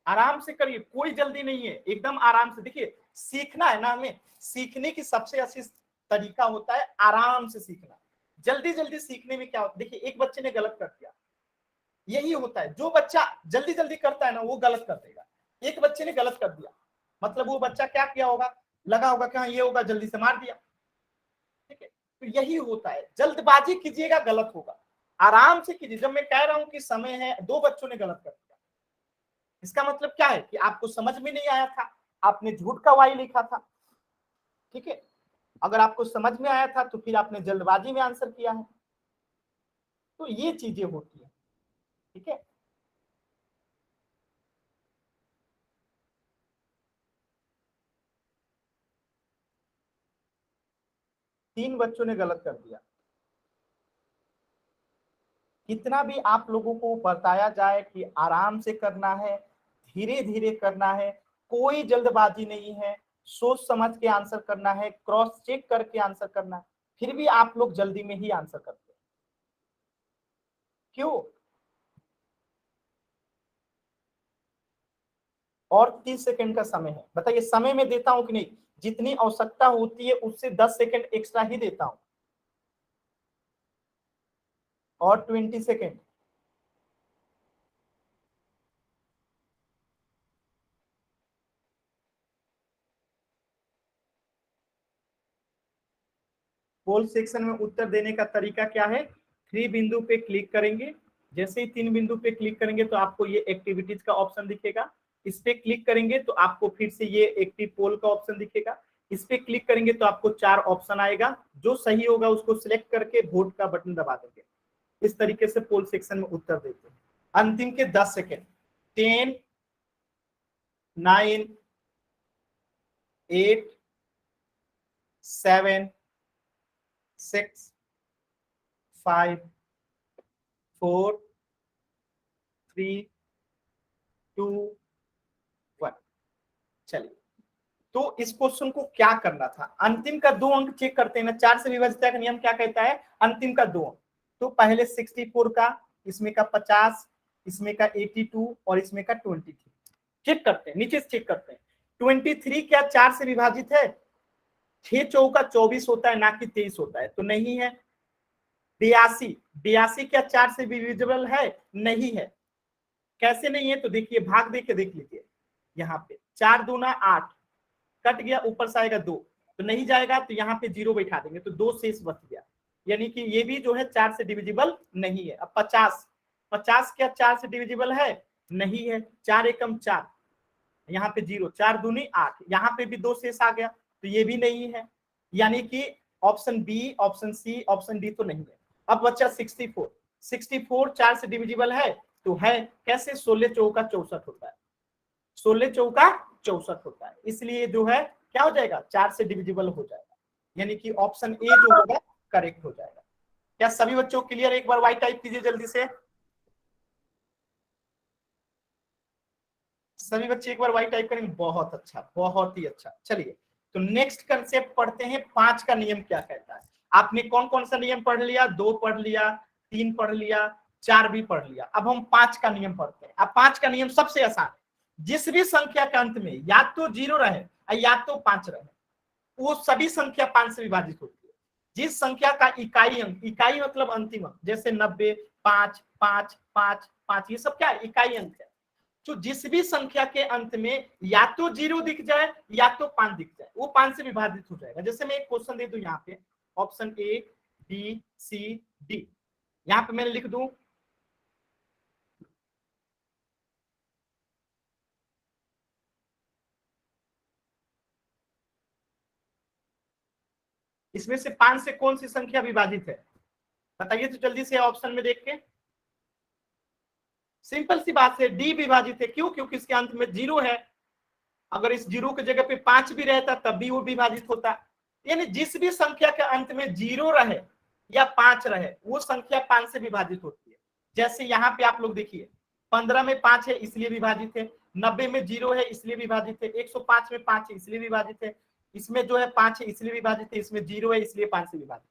S1: आराम से करिए, कोई जल्दी नहीं है, एकदम आराम से। देखिए, सीखना है ना हमें, सीखने की सबसे अच्छी तरीका होता है आराम से सीखना। जल्दी जल्दी सीखने में क्या होता है, देखिए एक बच्चे ने गलत कर दिया, यही होता है, जो बच्चा जल्दी जल्दी करता है ना वो गलत कर देगा। एक बच्चे ने गलत कर दिया, मतलब वो बच्चा क्या किया होगा, लगा होगा कि हाँ ये होगा, जल्दी से मार दिया। ठीक है, तो यही होता है, जल्दबाजी कीजिएगा गलत होगा, आराम से कीजिए। जब मैं कह रहा हूं कि समय है, 2 बच्चों ने गलत कर दिया, इसका मतलब क्या है कि आपको समझ में नहीं आया था, आपने झूठ का वाई लिखा था। ठीक है, अगर आपको समझ में आया था तो फिर आपने जल्दबाजी में आंसर किया है। तो ये चीजें होती है। ठीक है, 3 बच्चों ने गलत कर दिया। कितना भी आप लोगों को बताया जाए कि आराम से करना है, धीरे धीरे करना है, कोई जल्दबाजी नहीं है, सोच समझ के आंसर करना है, क्रॉस चेक करके आंसर करना है, फिर भी आप लोग जल्दी में ही आंसर करते हैं। क्यों? और 30 सेकंड का समय है। बताइए समय में देता हूं कि नहीं, जितनी आवश्यकता होती है उससे 10 सेकंड एक्स्ट्रा ही देता हूं। और 20 सेकंड। पोल सेक्शन में उत्तर देने का तरीका क्या है, 3 बिंदु पे क्लिक करेंगे, जैसे ही 3 बिंदु पे क्लिक करेंगे तो आपको ये एक्टिविटीज का ऑप्शन दिखेगा। इस पे क्लिक करेंगे तो आपको फिर से ये एक्टिव पोल का ऑप्शन दिखेगा। इस पे क्लिक करेंगे तो आपको 4 ऑप्शन आएगा, जो सही होगा उसको सिलेक्ट करके वोट का बटन दबा देंगे। इस तरीके से पोल सेक्शन में उत्तर देते हैं। अंतिम के 10 सेकेंड। 10, 9, 8, 7, 6, 5, 4, 3, 2, 1। चलिए, तो इस क्वेश्चन को क्या करना था, अंतिम का 2 अंक चेक करते हैं ना। 4 से विभाज्यता का नियम क्या कहता है, अंतिम का 2 अंक। तो पहले 64 का, इसमें का 50, इसमें का 82 और इसमें का 23 चेक करते हैं, नीचे से चेक करते हैं। 23 क्या 4 से विभाजित है, 6 चौका 24 होता है ना कि 23 होता है, तो नहीं है। 82, 82 क्या 4 से डिविजिबल है, नहीं है। कैसे नहीं है, तो देखिए भाग देके देख लीजिए, यहाँ पे 4 दूना 8, कट गया, ऊपर से आएगा 2, तो नहीं जाएगा, तो यहाँ पे 0 बैठा देंगे, तो 2 शेष बच गया, यानी कि ये भी जो है 4 से डिविजिबल नहीं है। अब 50, 50 क्या 4 से डिविजिबल है, नहीं है। 4 एकम 4, यहाँ पे 0, 4 दूनी 8, यहाँ पे भी 2 शेष आ गया, तो ये भी नहीं है, यानी कि option B, option C, option D तो नहीं है। अब बच्चा 64, 64 4 से डिविजिबल है, तो है कैसे, 16 चौका 64 होता है, 16 चौका 64 होता है, इसलिए जो है क्या हो जाएगा, 4 से डिविजिबल हो जाएगा, यानी कि ऑप्शन ए जो होगा करेक्ट हो जाएगा। क्या सभी बच्चों क्लियर, एक बार वाई टाइप कीजिए जल्दी से, सभी बच्चे एक बार वाई टाइप करेंगे, बहुत अच्छा, बहुत ही अच्छा। चलिए, तो नेक्स्ट कंसेप्ट पढ़ते हैं, 5 का नियम क्या कहता है। आपने कौन कौन सा नियम पढ़ लिया, 2 पढ़ लिया, 3 पढ़ लिया, 4 भी पढ़ लिया, अब हम 5 का नियम पढ़ते हैं। अब 5 का नियम सबसे आसान है, जिस भी संख्या के अंत में या तो 0 रहे या तो 5 रहे, वो सभी संख्या 5 से विभाजित होती है। जिस संख्या का इकाई अंक, इकाई मतलब अंतिम अंक, जैसे 90, 5, 5, 5, 5, ये सब क्या है, इकाई अंक है। तो जिस भी संख्या के अंत में या तो 0 दिख जाए या तो 5 दिख जाए, वो 5 से विभाजित हो जाएगा। जैसे मैं एक क्वेश्चन दे दूं यहाँ पे, option A, B, C, D, यहाँ पे मैंने लिख दूं, इसमें से 5 से कौन सी संख्या विभाजित है, बताइए तो जल्दी से ऑप्शन में देख के। सिंपल सी बात है, डी विभाजित है। क्यों, क्योंकि इसके अंत में 0 है, अगर इस 0 की जगह पे 5 भी रहता तब भी वो विभाजित होता। यानी जिस भी संख्या के अंत में 0 रहे या 5 रहे, वो संख्या 5 से विभाजित होती है। जैसे यहाँ पे आप लोग देखिए, 15 में 5 है इसलिए विभाजित है, 90 में 0 है इसलिए विभाजित है, 105 में 5 है इसलिए विभाजित है, इसमें जो है 5 है इसलिए विभाजित है, इसमें 0 है इसलिए 5 से विभाजित।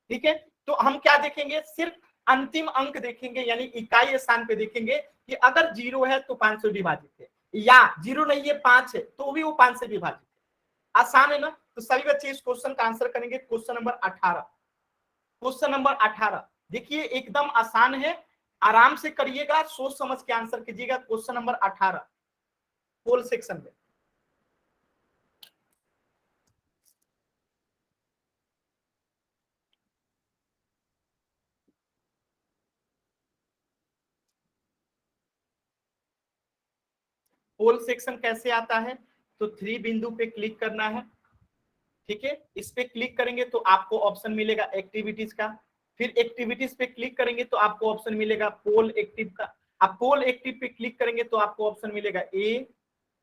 S1: ठीक है, तो हम क्या देखेंगे, सिर्फ अंतिम अंक देखेंगे, यानी इकाई स्थान पे देखेंगे कि अगर 0 है तो 5 से विभाजित है, या 0 नहीं है 5 है तो भी वो 5 से विभाजित है। आसान है ना, तो सभी बच्चे इस क्वेश्चन का आंसर करेंगे। क्वेश्चन नंबर 18, क्वेश्चन नंबर 18 देखिए एकदम आसान है, आराम से करिएगा, सोच समझ के आंसर कीजिएगा। क्वेश्चन नंबर 18 पोल सेक्शन में, पोल सेक्शन कैसे आता है, तो 3 बिंदु पे क्लिक करना है। ठीक है, इस पे क्लिक करेंगे तो आपको ऑप्शन मिलेगा एक्टिविटीज का, फिर एक्टिविटीज पे क्लिक करेंगे तो आपको ऑप्शन मिलेगा पोल एक्टिव का। आप पोल एक्टिव पे क्लिक करेंगे तो आपको ऑप्शन मिलेगा ए,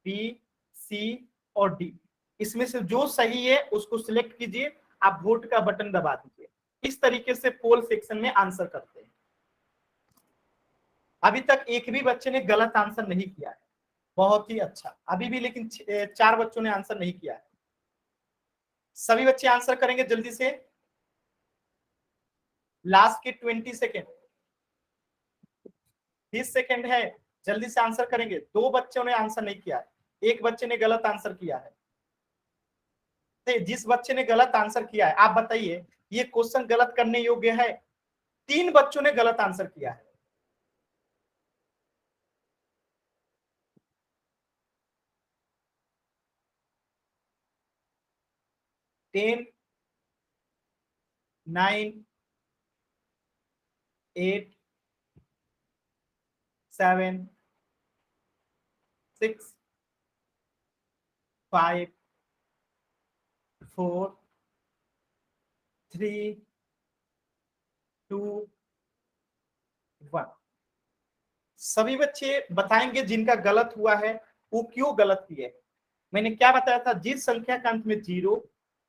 S1: बी, सी और डी, इसमें से जो सही है उसको सिलेक्ट कीजिए, आप वोट का बटन दबा दीजिए। इस तरीके से पोल सेक्शन में आंसर करते हैं। अभी तक एक भी बच्चे ने गलत आंसर नहीं किया है, बहुत ही अच्छा। अभी भी लेकिन 4 बच्चों ने आंसर नहीं किया है, सभी बच्चे आंसर करेंगे जल्दी से। लास्ट के 20 सेकेंड, 20 सेकेंड है, जल्दी से आंसर करेंगे। 2 बच्चों ने आंसर नहीं किया है, एक बच्चे ने गलत आंसर किया है। तो जिस बच्चे ने गलत आंसर किया है आप बताइए ये क्वेश्चन गलत करने योग्य है? 3 बच्चों ने गलत आंसर किया है। 10, 9, 8, 7, 6, 5, 4, 3, 2, 1। सभी बच्चे बताएंगे जिनका गलत हुआ है वो क्यों गलत किए। मैंने क्या बताया था, जिस संख्या का अंत में 0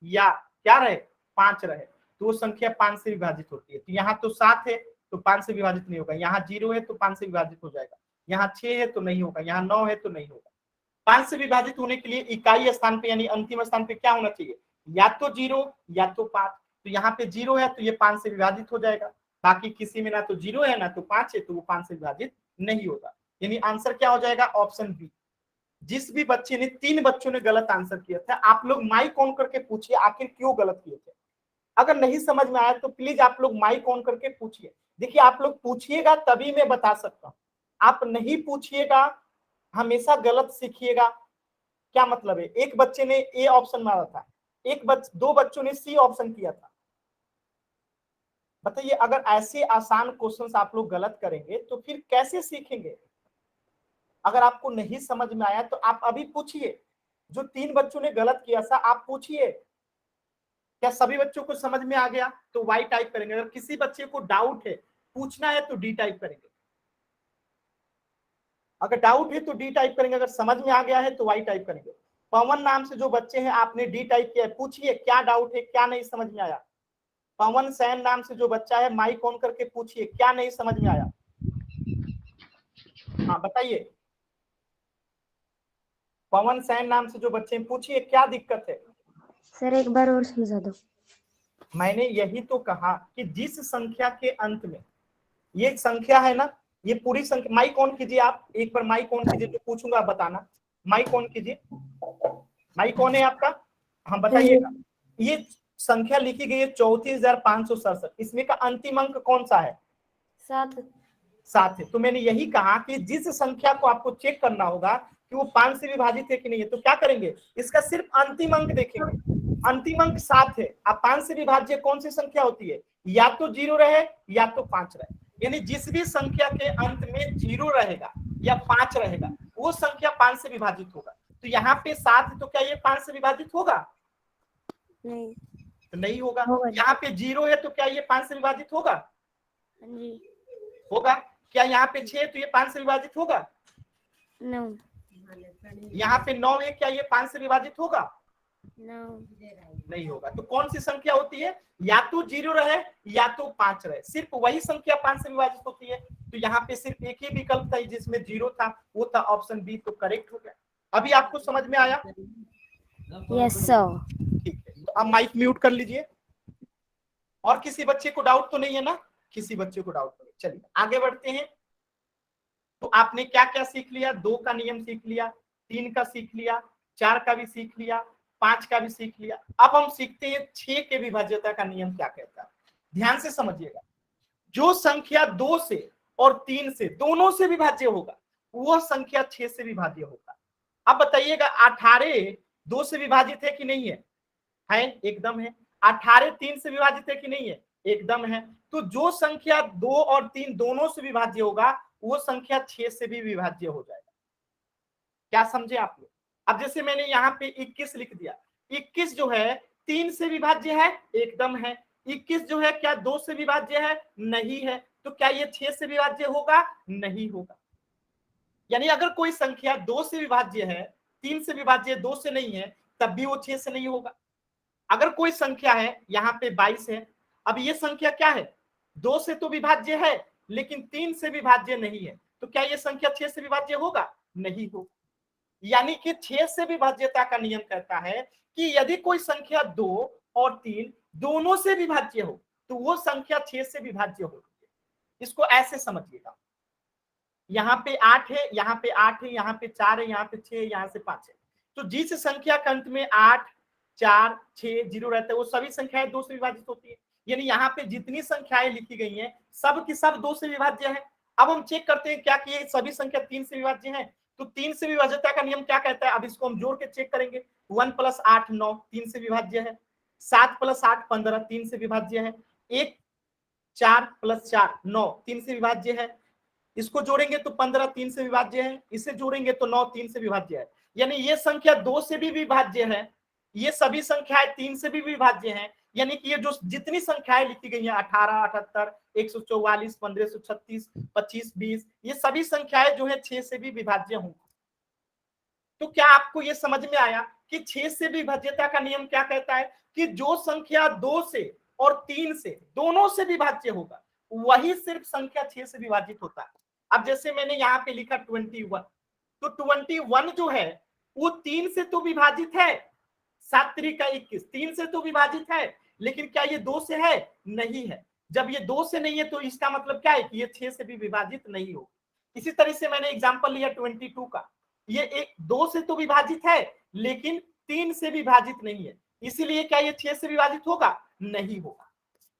S1: या क्या रहे 5 रहे तो वो संख्या 5 से विभाजित होती है। तो यहाँ तो 7 है तो 5 से विभाजित नहीं होगा, यहाँ 0 है तो 5 से विभाजित हो जाएगा, यहाँ 6 है तो नहीं होगा, यहाँ 9 है तो नहीं होगा। 5 से विभाजित होने के लिए इकाई स्थान पे यानी अंतिम स्थान पे क्या होना चाहिए, या तो 0 या तो 5। तो यहाँ पे 0 है तो ये 5 से विभाजित हो जाएगा, बाकी किसी में ना तो 0 है ना तो 5 है तो वो 5 से विभाजित नहीं होगा। यानी आंसर क्या हो जाएगा, ऑप्शन बी। जिस भी बच्चे ने 3 बच्चों ने गलत आंसर किया था, आप लोग माइक ऑन करके पूछिए आखिर क्यों गलत किए थे। अगर नहीं समझ में आया तो प्लीज आप लोग माइक ऑन करके पूछिए। देखिए आप लोग पूछिएगा तभी मैं बता सकता हूं, आप नहीं पूछिएगा हमेशा गलत सीखिएगा। क्या मतलब है, एक बच्चे ने ए ऑप्शन मारा था, दो बच्चों ने सी ऑप्शन किया था। बताइए अगर ऐसे आसान क्वेश्चंस आप लोग गलत करेंगे तो फिर कैसे सीखेंगे। अगर आपको नहीं समझ में आया तो आप अभी पूछिए, जो 3 बच्चों ने गलत किया था आप पूछिए क्या सभी बच्चों को समझ में आ गया, तो वाई टाइप करेंगे। अगर किसी बच्चे को डाउट है पूछना है तो डी टाइप करेंगे, अगर डाउट है तो डी टाइप करेंगे, अगर समझ में आ गया है तो वाई टाइप करेंगे। पवन नाम से जो बच्चे हैं आपने डी टाइप किया है, पूछिए क्या डाउट है, क्या नहीं समझ में आया। पवन सैन नाम से जो बच्चा है माइक ऑन करके पूछिए क्या नहीं समझ में आया। हाँ बताइए, पवन सैन नाम से जो बच्चे हैं पूछिए क्या दिक्कत है।
S2: सर एक बार और समझा दो।
S1: मैंने यही तो कहा कि जिस संख्या के अंत में ये संख्या है ना, ये पूरी संख्या, माइक ऑन कीजिए आप एक बार, माइक ऑन कीजिए जो पूछूंगा आप बताना। माइक ऑन कीजिए, माइक ऑन है आपका, हाँ बताइएगा। ये संख्या लिखी गई है 34,567, इसमें का अंतिम अंक कौन सा है, 7 है। तो मैंने यही कहा कि जिस संख्या को आपको चेक करना होगा कि वो 5 से विभाजित है कि नहीं है, तो क्या करेंगे, इसका सिर्फ अंतिम अंक देखेंगे। अंतिम अंक 7 है, अब 5 से विभाज्य कौन सी संख्या होती है, या तो 0 रहे या तो 5 रहे। यानी जिस भी संख्या के अंत में 0 रहेगा या 5 रहेगा वो संख्या 5 से विभाजित होगा। तो यहाँ पे 7 तो क्या ये 5 से विभाजित होगा,
S2: नहीं
S1: तो नहीं होगा। यहाँ पे 0 है तो क्या ये 5 से विभाजित होगा, होगा। क्या यहाँ पे 6 तो ये 5 से विभाजित होगा, यहाँ पे 9 है क्या ये 5 से विभाजित होगा, नहीं होगा। तो कौन सी संख्या होती है, या तो 0 रहे या तो 5 रहे, सिर्फ वही संख्या 5 से विभाजित होती है। तो यहाँ पे सिर्फ एक ही विकल्प था जिसमें 0 था, वो था ऑप्शन बी, तो करेक्ट हो गया। अभी आपको समझ में आया,
S2: यस सर।
S1: ठीक है, तो अब माइक म्यूट कर लीजिए। और किसी बच्चे को डाउट तो नहीं है ना, किसी बच्चे को डाउट नहीं। चलिए आगे बढ़ते हैं। तो आपने क्या क्या सीख लिया, 2 का नियम सीख लिया, 3 का सीख लिया, 4 का भी सीख लिया, 5 का भी सीख लिया। अब हम सीखते हैं 6 के विभाज्यता का नियम क्या कहता है। ध्यान से समझिएगा, जो संख्या 2 से और 3 से दोनों से विभाज्य होगा वो संख्या 6 से विभाज्य होगा। अब बताइएगा 18 2 से विभाजित है कि नहीं है एकदम है। 18 3 से विभाजित है कि नहीं है, एकदम है। तो जो संख्या 2 और 3 दोनों से विभाज्य होगा वो संख्या 6 से भी विभाज्य हो जाएगा। क्या समझे आप लोग। अब जैसे मैंने यहाँ पे 21 लिख दिया, 21 जो है 3 से विभाज्य है, एकदम है। 21 जो है क्या 2 से विभाज्य है, नहीं है। तो क्या ये 6 से विभाज्य होगा, नहीं होगा। यानी अगर कोई संख्या 2 से विभाज्य है, 3 से विभाज्य, 2 से नहीं है, तब भी वो 6 से नहीं होगा। अगर कोई संख्या है यहाँ पे 22 है, अब ये संख्या क्या है, 2 से तो विभाज्य है लेकिन 3 से विभाज्य नहीं है, तो क्या ये संख्या 6 से विभाज्य होगा, नहीं होगा। यानी कि 6 से विभाज्यता का नियम कहता है कि यदि कोई संख्या 2 और 3 दोनों से विभाज्य हो तो वो संख्या 6 से विभाज्य होती है। इसको ऐसे समझिएगा, यहाँ पे 8 है, यहाँ पे 8 है, यहाँ पे 4 है, यहाँ पे 6 है, यहाँ से 5 है। तो जिस संख्या के अंत में 8, 4, 6, 0 रहता है वो सभी संख्याएं 2 से विभाजित होती है। यानी यहाँ पे जितनी संख्याएं लिखी गई हैं सब की सब 2 से विभाज्य है। अब हम चेक करते हैं क्या कि ये सभी संख्या 3 से विभाज्य है। तो 3 से विभाज्यता का नियम क्या कहता है, अब इसको हम जोड़ के चेक करेंगे। 1 + 8 9 3 से विभाज्य है। 7 + 8 15 3 से विभाज्य है। 1 4 + 4 9 3 से विभाज्य है। इसको जोड़ेंगे तो 15 3 से विभाज्य है। इसे जोड़ेंगे तो 9 3 से विभाज्य है। यानी ये संख्या 2 से भी विभाज्य है, ये सभी संख्याएं 3 से भी विभाज्य हैं। यानी कि ये जो जितनी संख्याएं लिखी गई हैं 18, 78, 144, 1536, 25, 20, ये सभी संख्याएं जो है 6 से भी विभाज्य होंगी। तो क्या आपको ये समझ में आया कि 6 से विभाज्यता का नियम क्या कहता है कि जो संख्या 2 से और 3 से दोनों से विभाज्य होगा वही सिर्फ संख्या 6 से विभाजित होता है। अब जैसे मैंने यहाँ पे लिखा 21, तो 21 जो है वो 3 से तो विभाजित है, 7 3 का 21 3 से तो विभाजित है, लेकिन क्या ये 2 से है? नहीं है। जब ये 2 से नहीं है तो इसका मतलब क्या है कि ये 6 से भी विभाजित नहीं हो। इसी तरह से मैंने एग्जांपल लिया 22 का, ये एक 2 से तो विभाजित है लेकिन 3 से विभाजित नहीं है, इसीलिए क्या ये 6 से विभाजित होगा? नहीं होगा।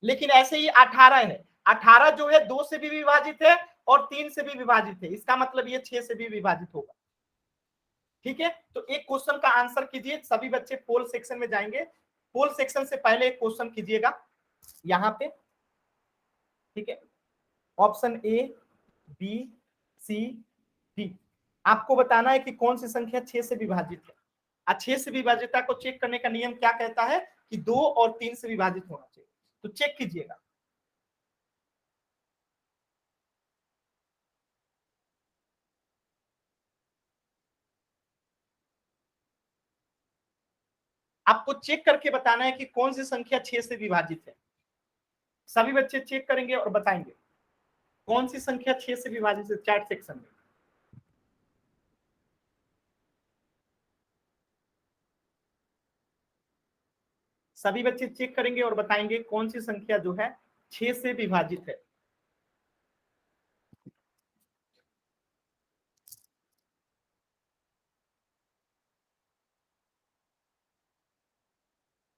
S1: लेकिन ऐसे ही 18 है, 18 जो है 2 से भी विभाजित है और 3 से भी विभाजित है, इसका मतलब ये 6 से भी विभाजित होगा। ठीक है, तो एक क्वेश्चन का आंसर कीजिए। सभी बच्चे पोल सेक्शन में जाएंगे। पोल सेक्शन से पहले एक क्वेश्चन कीजिएगा यहाँ पे। ठीक है, option A, B, C, D. आपको बताना है कि कौन सी संख्या 6 से विभाजित है। 6 से विभाज्यता को चेक करने का नियम क्या कहता है कि 2 और 3 से विभाजित होना चाहिए। तो चेक कीजिएगा। आपको चेक करके बताना है कि कौन सी संख्या 6 से विभाजित है। सभी बच्चे चेक करेंगे और बताएंगे कौन सी संख्या 6 से विभाजित है चैट सेक्शन में। सभी बच्चे चेक करेंगे और बताएंगे कौन सी संख्या जो है 6 से विभाजित है।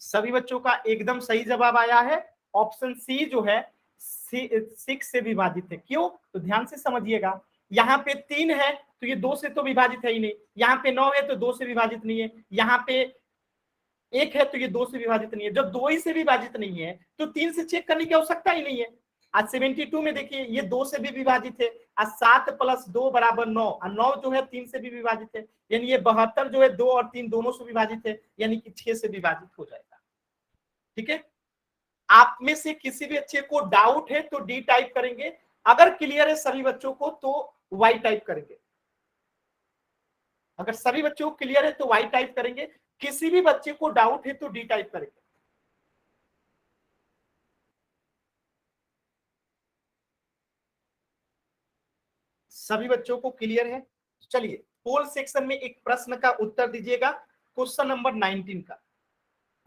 S1: सभी बच्चों का एकदम सही जवाब आया है। ऑप्शन सी जो है 6 से विभाजित है। क्यों? तो ध्यान से समझिएगा। यहाँ पे 3 है तो ये 2 से तो विभाजित है ही नहीं, यहाँ पे 9 है तो 2 से विभाजित नहीं है, यहाँ पे 1 है तो ये 2 से विभाजित नहीं है। जब 2 ही से विभाजित नहीं है तो 3 से चेक करने की आवश्यकता ही नहीं है। आज 72 में देखिए ये 2 से भी विभाजित है। आज 7 + 2 = 9, और 9 जो है 3 से भी विभाजित है। यानी ये 72 जो है 2 और 3 दोनों से विभाजित है, यानी कि 6 से विभाजित हो जाएगा। ठीक है, आप में से किसी भी बच्चे को डाउट है तो डी टाइप करेंगे, अगर क्लियर है सभी बच्चों को तो वाई टाइप करेंगे। अगर सभी बच्चों को क्लियर है तो वाई टाइप करेंगे, किसी भी बच्चे को डाउट है तो डी टाइप करेंगे। सभी बच्चों को क्लियर है? चलिए पोल सेक्शन में एक प्रश्न का उत्तर दीजिएगा, क्वेश्चन नंबर 19 का।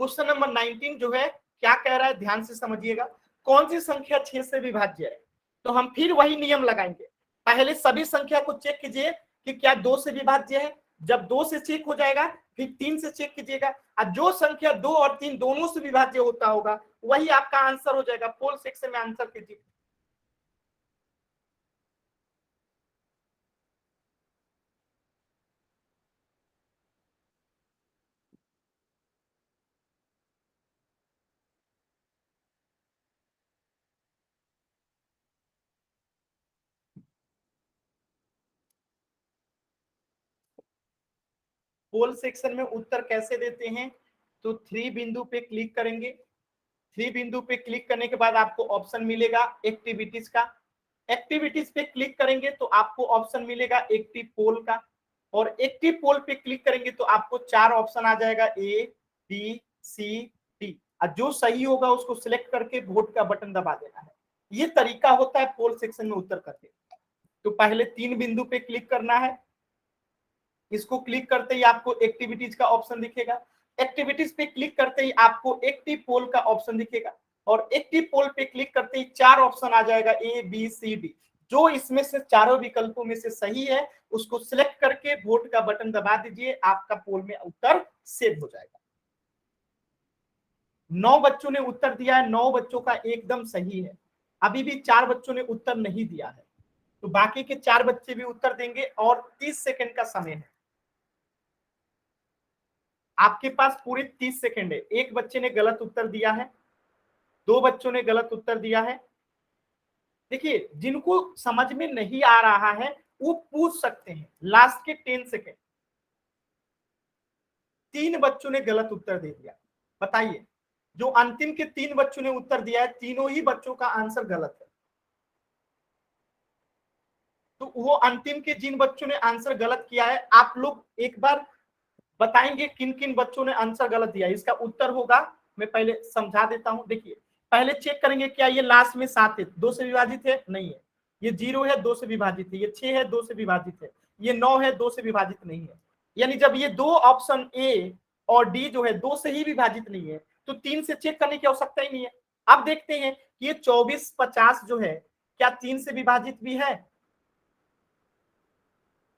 S1: क्वेश्चन नंबर 19 जो है क्या कह रहा है, ध्यान से समझिएगा। कौन सी संख्या 6 से विभाज्य है? तो हम फिर वही नियम लगाएंगे। पहले सभी संख्या को चेक कीजिए कि क्या 2 से विभाज्य है। जब 2 से चेक हो जाएगा फिर 3 से चेक कीजिएगा, और जो संख्या 2 और 3 दोनों से विभाज्य होता होगा वही आपका आंसर हो जाएगा। पोल सेक्शन में आंसर कीजिए। पोल सेक्शन में उत्तर कैसे देते हैं? तो 3 बिंदु पे क्लिक करेंगे। 3 बिंदु पे क्लिक करने के बाद आपको ऑप्शन मिलेगा एक्टिविटीज का। एक्टिविटीज पे क्लिक करेंगे तो आपको ऑप्शन मिलेगा एक्टिव पोल का, और एक्टिव पोल पे क्लिक करेंगे तो आपको 4 ऑप्शन आ जाएगा, ए, बी, सी, डी। और जो सही होगा उसको सिलेक्ट करके वोट का बटन दबा देना है। ये तरीका होता है पोल सेक्शन में उत्तर करके। तो पहले 3 बिंदु पे क्लिक करना है। इसको क्लिक करते ही आपको एक्टिविटीज का ऑप्शन दिखेगा। एक्टिविटीज पे क्लिक करते ही आपको एक्टिव पोल का ऑप्शन दिखेगा, और एक्टिव पोल पे क्लिक करते ही 4 ऑप्शन आ जाएगा, ए, बी, सी, डी। जो इसमें से चारों विकल्पों में से सही है उसको सिलेक्ट करके वोट का बटन दबा दीजिए, आपका पोल में उत्तर सेव हो जाएगा। 9 बच्चों ने उत्तर दिया है, 9 बच्चों का एकदम सही है। अभी भी 4 बच्चों ने उत्तर नहीं दिया है, तो बाकी के 4 बच्चे भी उत्तर देंगे और 30 सेकंड का समय है आपके पास, पूरे 30 सेकंड है। एक बच्चे ने गलत उत्तर दिया है, 2 बच्चों ने गलत उत्तर दिया है। देखिए जिनको समझ में नहीं आ रहा है वो पूछ सकते हैं लास्ट के 10 सेकंड। 3 बच्चों ने गलत उत्तर दे दिया, बताइए जो अंतिम के 3 बच्चों ने उत्तर दिया है तीनों ही बच्चों का आंसर गलत है। तो वो अंतिम के जिन बच्चों ने आंसर गलत किया है आप लोग एक बार बताएंगे किन किन बच्चों ने आंसर गलत दिया। इसका उत्तर होगा, मैं पहले समझा देता हूं। देखिए पहले चेक करेंगे क्या ये लास्ट में 7 है, 2 से विभाजित है, नहीं है। ये 0 है, 2 से विभाजित है। ये 6 है, 2 से विभाजित है। ये 9 है, 2 से विभाजित नहीं है। यानी जब ये दो ऑप्शन ए और डी जो है 2 से ही विभाजित नहीं है तो 3 से चेक करने की आवश्यकता ही नहीं है। अब देखते हैं कि ये 24-50 जो है क्या 3 से विभाजित भी है।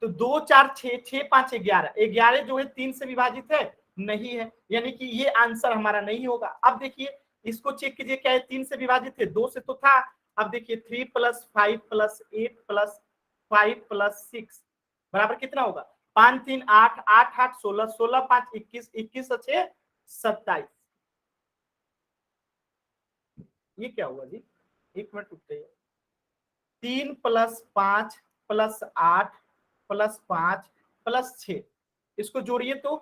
S1: तो 2 4 6 6 5 11, 11 जो है 3 से विभाजित है, नहीं है, यानी कि ये आंसर हमारा नहीं होगा। अब देखिए इसको चेक कीजिए क्या है 3 से विभाजित है, 2 से तो था। अब देखिए 3 + 5 + 8 + 5 + 6 बराबर कितना होगा, 5 3 8 8 8 16 16 5 21 21 और 6 27। ये क्या हुआ जी, एक मिनट रुक जाइए। 3 + 5 + 8 + 5 + 6 इसको जोड़िए तो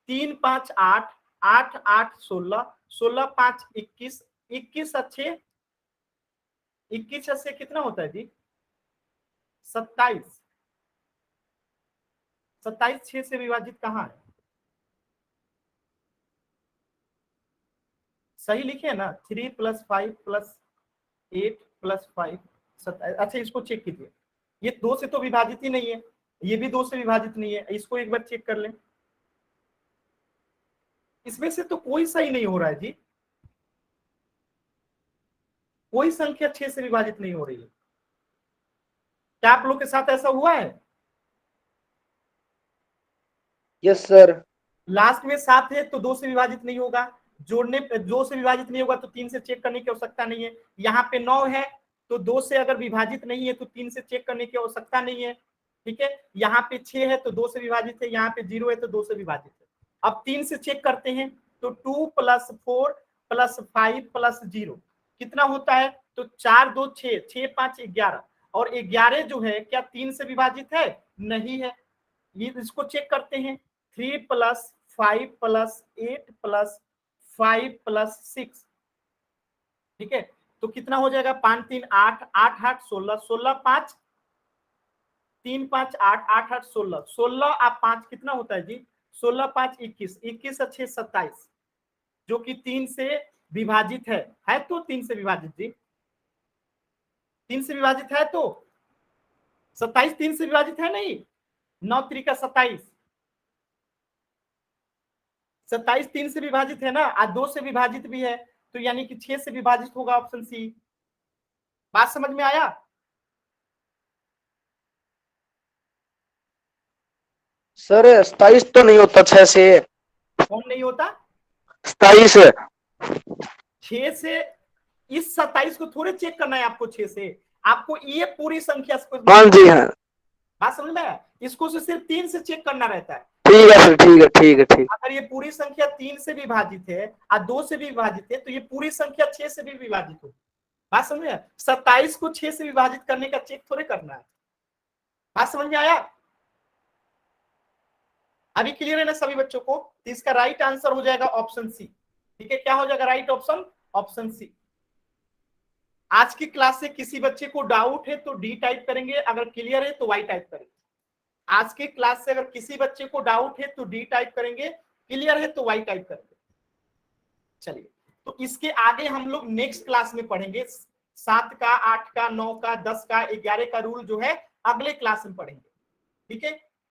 S1: 3 5 8 8 8 16 16 5 21 21 और 6 21 से कितना होता है जी, 27। 27 6 से विभाजित कहाँ है, सही लिखे ना, 3 + 5 + 8 + 5 27। अच्छा इसको चेक कीजिए, ये 2 से तो विभाजित ही नहीं है, ये भी 2 से विभाजित नहीं है। इसको एक बार चेक कर लें, इसमें से तो कोई सही नहीं हो रहा है जी, कोई संख्या 6 से विभाजित नहीं हो रही है। क्या आप लोग के साथ ऐसा हुआ है?
S3: Yes sir.
S1: लास्ट में 7 है तो 2 से विभाजित नहीं होगा, जोड़ने 2 से विभाजित नहीं होगा तो 3 से चेक करने की आवश्यकता नहीं है। यहाँ पे 9 है तो 2 से अगर विभाजित नहीं है तो 3 से चेक करने की आवश्यकता नहीं है, ठीक है। यहाँ पे 6 है तो 2 से विभाजित है, यहाँ पे 0 है तो 2 से विभाजित है। अब 3 से चेक करते हैं तो 2 + 4 + 5 + 0 कितना होता है, तो 4 2 6 6 5 11 और 11 जो है क्या 3 से विभाजित है, नहीं है। ये इसको चेक करते हैं, 3 + 5 + 8 + 5 + 6, ठीक है। तो कितना हो जाएगा, 5 3 8 8 8 16 16 5 3 5 8 8 8 16 16 आप 5 कितना होता है जी, 16 5 21 21 और 6 27 जो कि 3 से विभाजित है तो 3 से विभाजित जी, 3 से विभाजित है तो 27 3 से विभाजित है नहीं, 9 3 का 27, 27 3 से विभाजित है ना, आज 2 से विभाजित भी है तो यानी कि 6 से विभाजित होगा, ऑप्शन सी। बात समझ में आया?
S3: सर 27 तो नहीं होता 6 से।
S1: कौन नहीं होता,
S3: 27।
S1: 6 से, इस 27 को थोड़े चेक करना है आपको 6 से, आपको ये पूरी संख्या
S3: हाँ जी हाँ।
S1: बात समझ में आया, इसको से सिर्फ 3 से चेक करना रहता है।
S3: ठीक है सर, ठीक है ठीक है ठीक।
S1: अगर ये पूरी संख्या 3 से विभाजित है और 2 से भी विभाजित है तो ये पूरी संख्या 6 से भी विभाजित होगी। बात समझ में आया, 27 को 6 से विभाजित करने का चेक थोड़े करना है। बात समझ में आया? अभी क्लियर है ना सभी बच्चों को? तो इसका राइट आंसर हो जाएगा ऑप्शन सी, ठीक है। क्या हो जाएगा राइट ऑप्शन, ऑप्शन सी। आज की क्लास से किसी बच्चे को डाउट है तो डी टाइप करेंगे, अगर क्लियर है तो वाई टाइप करेंगे। आज की क्लास से अगर किसी बच्चे को डाउट है तो डी टाइप करेंगे, क्लियर है तो वाई टाइप करेंगे। चलिए, तो इसके आगे हम लोग नेक्स्ट क्लास में पढ़ेंगे। 7 का, 8 का, 9 का, 10 का, 11 का रूल जो है अगले क्लास में पढ़ेंगे, ठीक है।